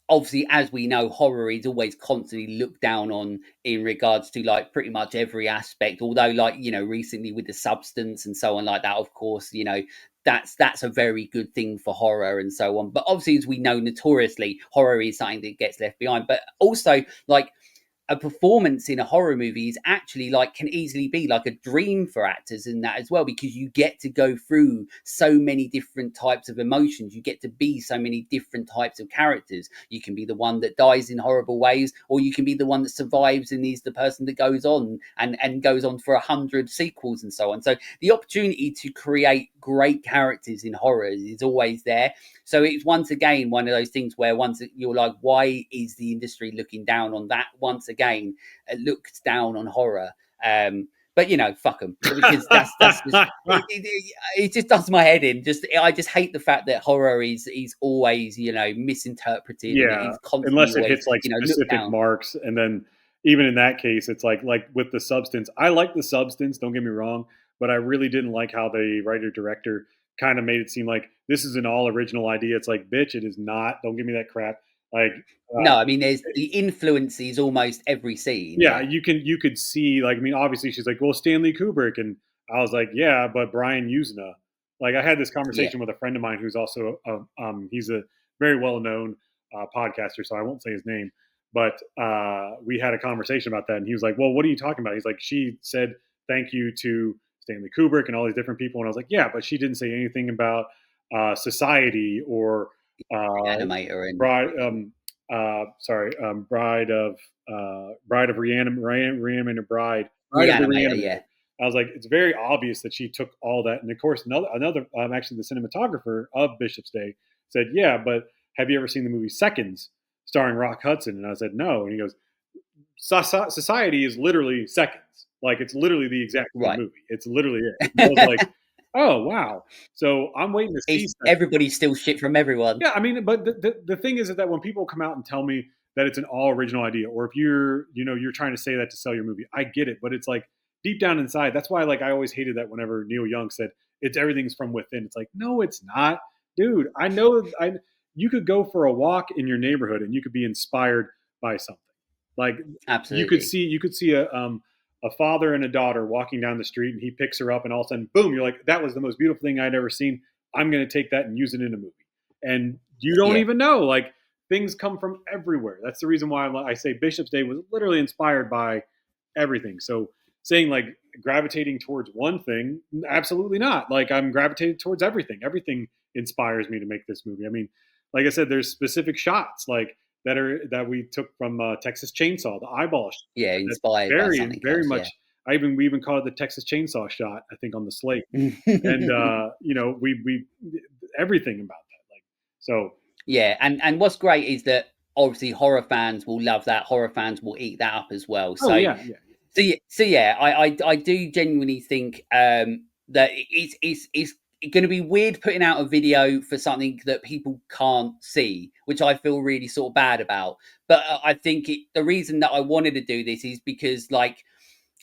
obviously, as we know, horror is always constantly looked down on in regards to like pretty much every aspect, although like, recently with the substance and so on like that, of course, that's a very good thing for horror and so on. But obviously, as we know, notoriously horror is something that gets left behind. But also, like, a performance in a horror movie is actually like can easily be like a dream for actors in that as well, because you get to go through so many different types of emotions. You get to be so many different types of characters. You can be the one that dies in horrible ways, or you can be the one that survives and is the person that goes on and goes on for 100 sequels and so on. So the opportunity to create great characters in horror is always there. So it's once again one of those things where once you're like, why is the industry looking down on that? Once again, it looks down on horror. But fuck them, because that's just it just does my head in. I just hate the fact that horror is always misinterpreted, and it Yeah, is constantly unless it always hits like looked specific down. marks, and then even in that case, it's like with the substance. I like the substance. Don't get me wrong, but I really didn't like how the writer director kind of made it seem like this is an all original idea. It's like, bitch, it is not. Don't give me that crap. Like, No, I mean there's the influence is almost every scene. yeah, Yeah, you could see, like, I mean, obviously she's like, well, Stanley Kubrick, and I was like, yeah, but Brian Usna. Like, I had this yeah, conversation with a friend of mine who's also he's a very well known podcaster, so I won't say his name, but we had a conversation about that, and he was like, well, what are you talking about? He's like, she said thank you to Stanley Kubrick and all these different people, and I was like, yeah, but she didn't say anything about Society or animator and Bride, Bride of Reanimator Bride of the reanimator. Reanimator. Yeah, I was like, it's very obvious that she took all that, and of course, another actually the cinematographer of Bishop's Day said, yeah, but have you ever seen the movie Seconds starring Rock Hudson? And I said, no, and he goes, Society is literally seconds. Like, it's literally the exact same right. movie. It's literally it. And I was like, oh wow. So I'm waiting to see It's Seconds. everybody steals shit from everyone. Yeah, I mean, but the thing is that when people come out and tell me that it's an all original idea, or if you're trying to say that to sell your movie, I get it, but it's like deep down inside. That's why, like, I always hated that whenever Neil Young said it's everything's from within. It's like, no, it's not, dude. I know, you could go for a walk in your neighborhood and you could be inspired by something. Like, Absolutely. you could see a father and a daughter walking down the street, and he picks her up, and all of a sudden, boom, you're like, that was the most beautiful thing I'd ever seen. I'm going to take that and use it in a movie, and you don't Yeah, even know. Like, things come from everywhere. That's the reason why I say Bishop's Day was literally inspired by everything. So saying like gravitating towards one thing, absolutely not. Like, I'm gravitated towards everything. Everything inspires me to make this movie. I mean, like I said, there's specific shots like that we took from Texas Chainsaw, the eyeball shot. yeah, That's inspired by very something very else. Yeah. much. We even call it the Texas Chainsaw shot. I think on the slate, and we everything about that. Like, so. Yeah, and what's great is that obviously horror fans will love that. Horror fans will eat that up as well. Oh So yeah, yeah. so yeah, I do genuinely think that it's going to be weird putting out a video for something that people can't see, which I feel really sort of bad about. But I think the reason that I wanted to do this is because like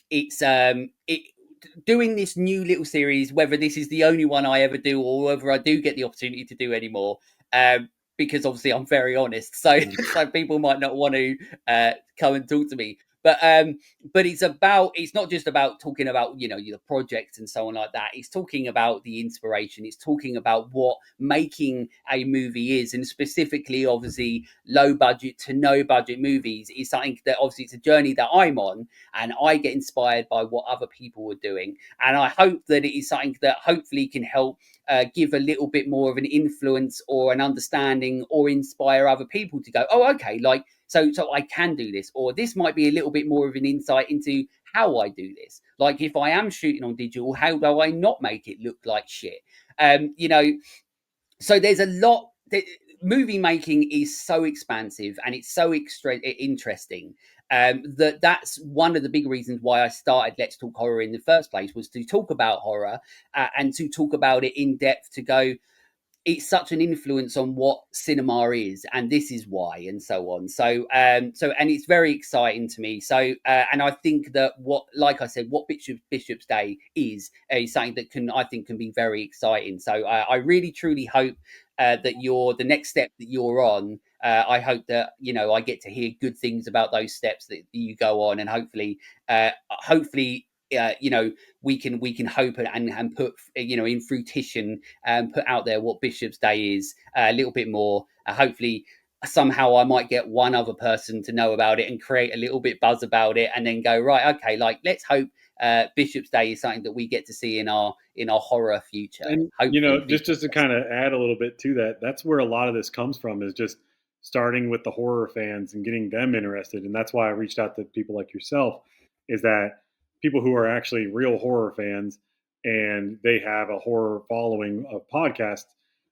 it's it doing this new little series, whether this is the only one I ever do or whether I do get the opportunity to do anymore. Because obviously I'm very honest, so so people might not want to come and talk to me. But it's not just about talking about your projects and so on like that. It's talking about the inspiration. It's talking about what making a movie is, and specifically, obviously, low budget to no budget movies is something that obviously it's a journey that I'm on, and I get inspired by what other people are doing. And I hope that it is something that hopefully can help give a little bit more of an influence or an understanding or inspire other people to go, oh, okay, like, so I can do this, or this might be a little bit more of an insight into how I do this. Like, if I am shooting on digital, how do I not make it look like shit? Um, you know, so there's a lot. movie making is so expansive and it's so interesting, that's one of the big reasons why I started Let's Talk Horror in the first place, was to talk about horror, and to talk about it in depth, to go, it's such an influence on what cinema is, and this is why, and so on. So and it's very exciting to me. So and I think that, what, like I said, what Bishop's Day is something that I think can be very exciting. So I really truly hope that you're the next step that you're on. I hope that, I get to hear good things about those steps that you go on, and hopefully we can hope and put, in fruition, and put out there what Bishop's Day is a little bit more. Hopefully, somehow I might get one other person to know about it and create a little bit buzz about it, and then go, right, okay, like, let's hope Bishop's Day is something that we get to see in our horror future. And Hopefully, just to kind of add a little bit to that, that's where a lot of this comes from, is just starting with the horror fans and getting them interested. And that's why I reached out to people like yourself, is that people who are actually real horror fans and they have a horror following of podcasts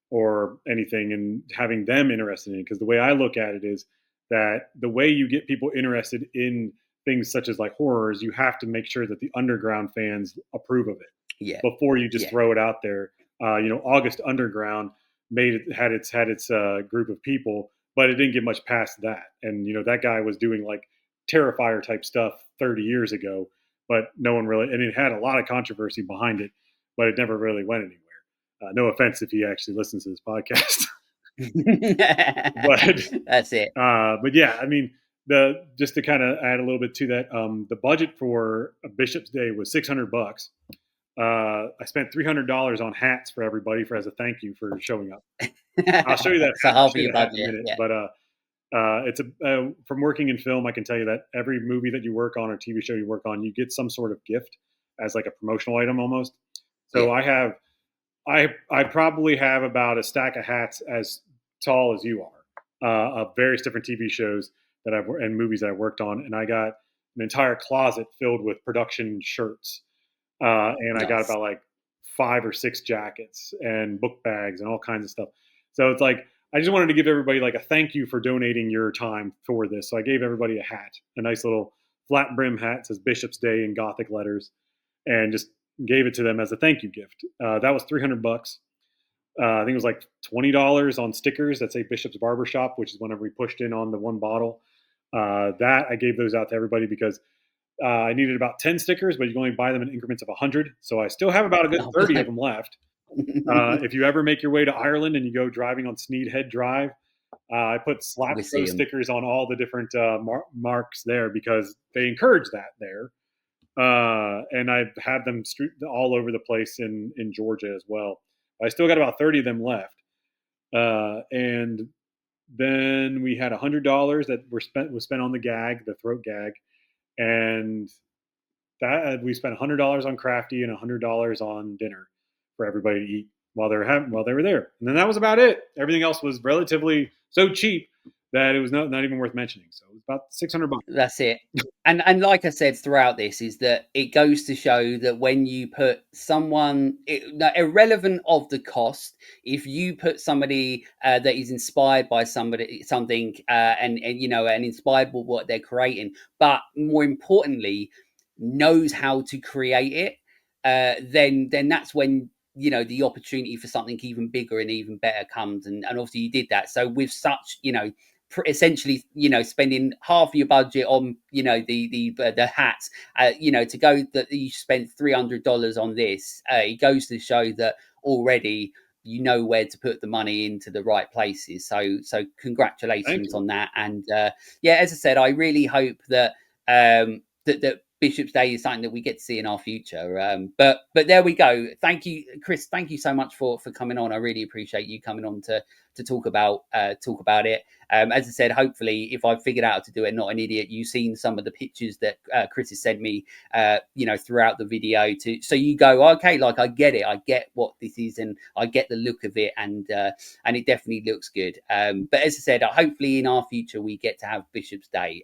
or anything, and having them interested in it. Because the way I look at it is that the way you get people interested in things such as like horrors, you have to make sure that the underground fans approve of it yeah, before you just yeah, throw it out there. August Underground had its group of people, but it didn't get much past that. And that guy was doing like Terrifier type stuff 30 years ago, but no one really, and it had a lot of controversy behind it, but it never really went anywhere. No offense if he actually listens to this podcast, but that's it. but yeah, I mean, the just to kind of add a little bit to that, the budget for a Bishop's Day was $600. I spent $300 on hats for everybody as a thank you for showing up. I'll show you that So hat. I'll half of show you your the hat in a budget, minute. yeah, But it's from working in film, I can tell you that every movie that you work on or TV show you work on, you get some sort of gift as like a promotional item almost. yeah. So I probably have about a stack of hats as tall as you are, of various different TV shows and movies that I worked on, and I got an entire closet filled with production shirts, and I got Nice. about like 5 or 6 jackets and book bags and all kinds of stuff. So it's like I just wanted to give everybody like a thank you for donating your time for this. So I gave everybody a hat, a nice little flat brim hat, it says Bishop's Day in Gothic letters, and just gave it to them as a thank you gift. That was $300. I think it was like $20 on stickers that say Bishop's Barbershop, which is whenever we pushed in on the one bottle. That I gave those out to everybody because I needed about 10 stickers, but you can only buy them in increments of 100. So I still have about a good 30 of them left. If you ever make your way to Ireland and you go driving on Sneedhead Drive, I We slapped see those them. stickers on all the different marks there because they encourage that there. And I've had them all over the place in Georgia as well. I still got about 30 of them left. And then we had $100 that was spent on the gag, the throat gag, and that we spent $100 on crafty and $100 on dinner for everybody to eat while they were there, and then that was about it. Everything else was relatively so cheap that it was not even worth mentioning. So it was about $600. That's it. And like I said throughout this, is that it goes to show that when you put someone, irrelevant of the cost, if you put somebody that is inspired by something, and inspired by what they're creating, but more importantly knows how to create it, then that's when the opportunity for something even bigger and even better comes. And obviously you did that. So with such, essentially, spending half your budget on, the hats, to go that you spent $300 on this, it goes to show that already you know where to put the money into the right places. So Thank congratulations you. on that. And yeah, as I said, I really hope that that Bishop's Day is something that we get to see in our future. But there we go. Thank you, Chris. Thank you so much for coming on. I really appreciate you coming on to talk about it. As I said, hopefully, if I've figured out how to do it, not an idiot, you've seen some of the pictures that Chris has sent me, throughout the video, so you go, okay, like I get it, I get what this is, and I get the look of it, and it definitely looks good. But as I said, hopefully in our future we get to have Bishop's Day.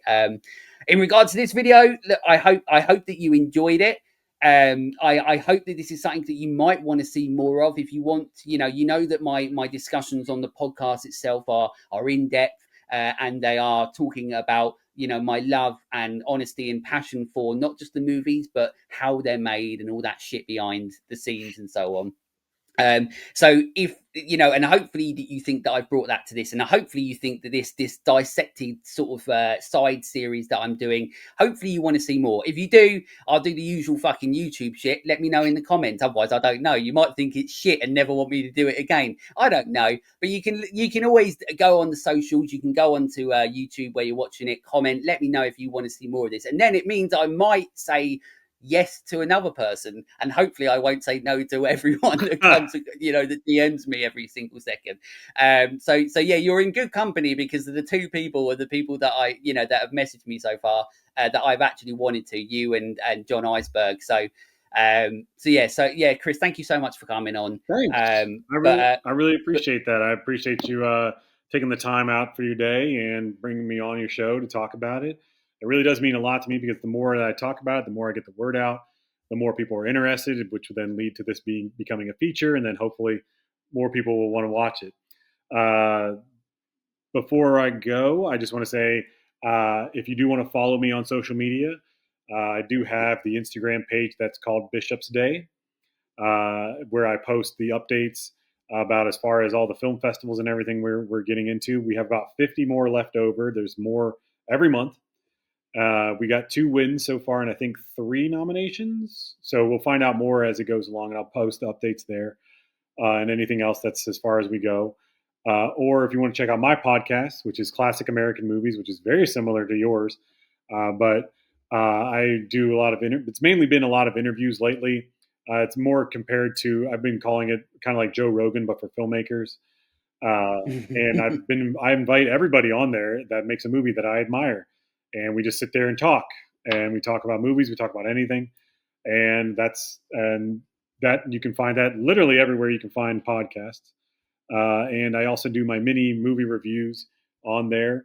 In regards to this video, look, I hope that you enjoyed it. I hope that this is something that you might want to see more of. If you want, you know that my discussions on the podcast itself are in depth, and they are talking about my love and honesty and passion for not just the movies but how they're made and all that shit behind the scenes and so on. So if and hopefully that you think that I've brought that to this, and hopefully you think that this dissected sort of side series that I'm doing, hopefully you want to see more. If you do, I'll do the usual fucking YouTube shit. Let me know in the comments. Otherwise, I don't know. You might think it's shit and never want me to do it again. I don't know, but you can always go on the socials. You can go onto YouTube where you're watching it. Comment. Let me know if you want to see more of this, and then it means I might say yes to another person, and hopefully I won't say no to everyone that comes that DMs me every single second. So yeah, you're in good company, because the two people are the people that I that have messaged me so far, that I've actually wanted to, you and John Iceberg. So Chris, thank you so much for coming on. Thanks. I really appreciate that. I appreciate you taking the time out for your day and bringing me on your show to talk about it. It really does mean a lot to me, because the more that I talk about it, the more I get the word out, the more people are interested, which will then lead to this becoming a feature, and then hopefully more people will want to watch it. Before I go, I just want to say, if you do want to follow me on social media, I do have the Instagram page that's called Bishop's Day, where I post the updates about as far as all the film festivals and everything we're getting into. We have about 50 more left over. There's more every month. We got 2 wins so far, and I think 3 nominations. So we'll find out more as it goes along, and I'll post updates there, and anything else that's as far as we go. Or if you want to check out my podcast, which is Classic American Movies, which is very similar to yours, but I do a lot of it's mainly been a lot of interviews lately. It's more compared to, I've been calling it kind of like Joe Rogan, but for filmmakers. And I invite everybody on there that makes a movie that I admire, and we just sit there and talk, and we talk about movies, we talk about anything, and that you can find that literally everywhere you can find podcasts. And I also do my mini movie reviews on there,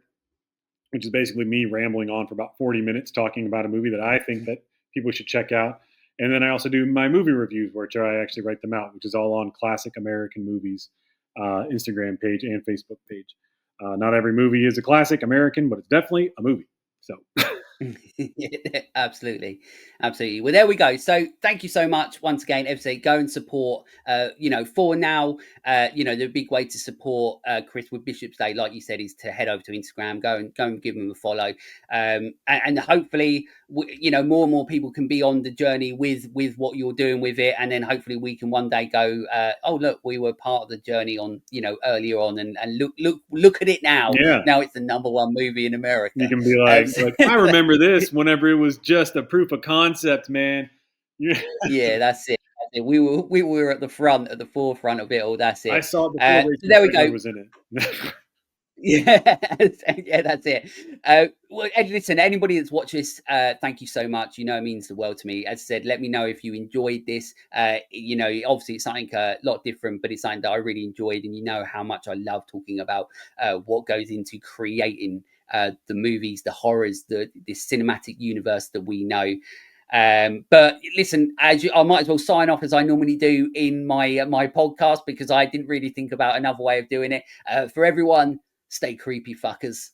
which is basically me rambling on for about 40 minutes talking about a movie that I think that people should check out. And then I also do my movie reviews, which I actually write them out, which is all on Classic American Movies Instagram page and Facebook page. Not every movie is a classic American, but it's definitely a movie. So Absolutely. Well, there we go. So thank you so much once again. Everybody, go and support. For now, the big way to support Chris with Bishop's Day, like you said, is to head over to Instagram. Go and give him a follow, and hopefully, more and more people can be on the journey with what you're doing with it, and then hopefully we can one day go, oh look, we were part of the journey on earlier on, and look at it now. Yeah. Now it's the #1 movie in America. You can be like I remember this whenever it was just a proof of concept, man. Yeah, that's it. We were at the forefront of it all. That's it. I saw it before there we go. was in it. Yeah, yeah, that's it. Well, listen, anybody that's watched this, thank you so much. It means the world to me. As I said, let me know if you enjoyed this. Obviously it's something a lot different, but it's something that I really enjoyed, and you know how much I love talking about what goes into creating the movies, the horrors, this cinematic universe that we know. But listen, I might as well sign off as I normally do in my podcast, because I didn't really think about another way of doing it. For everyone, stay creepy, fuckers.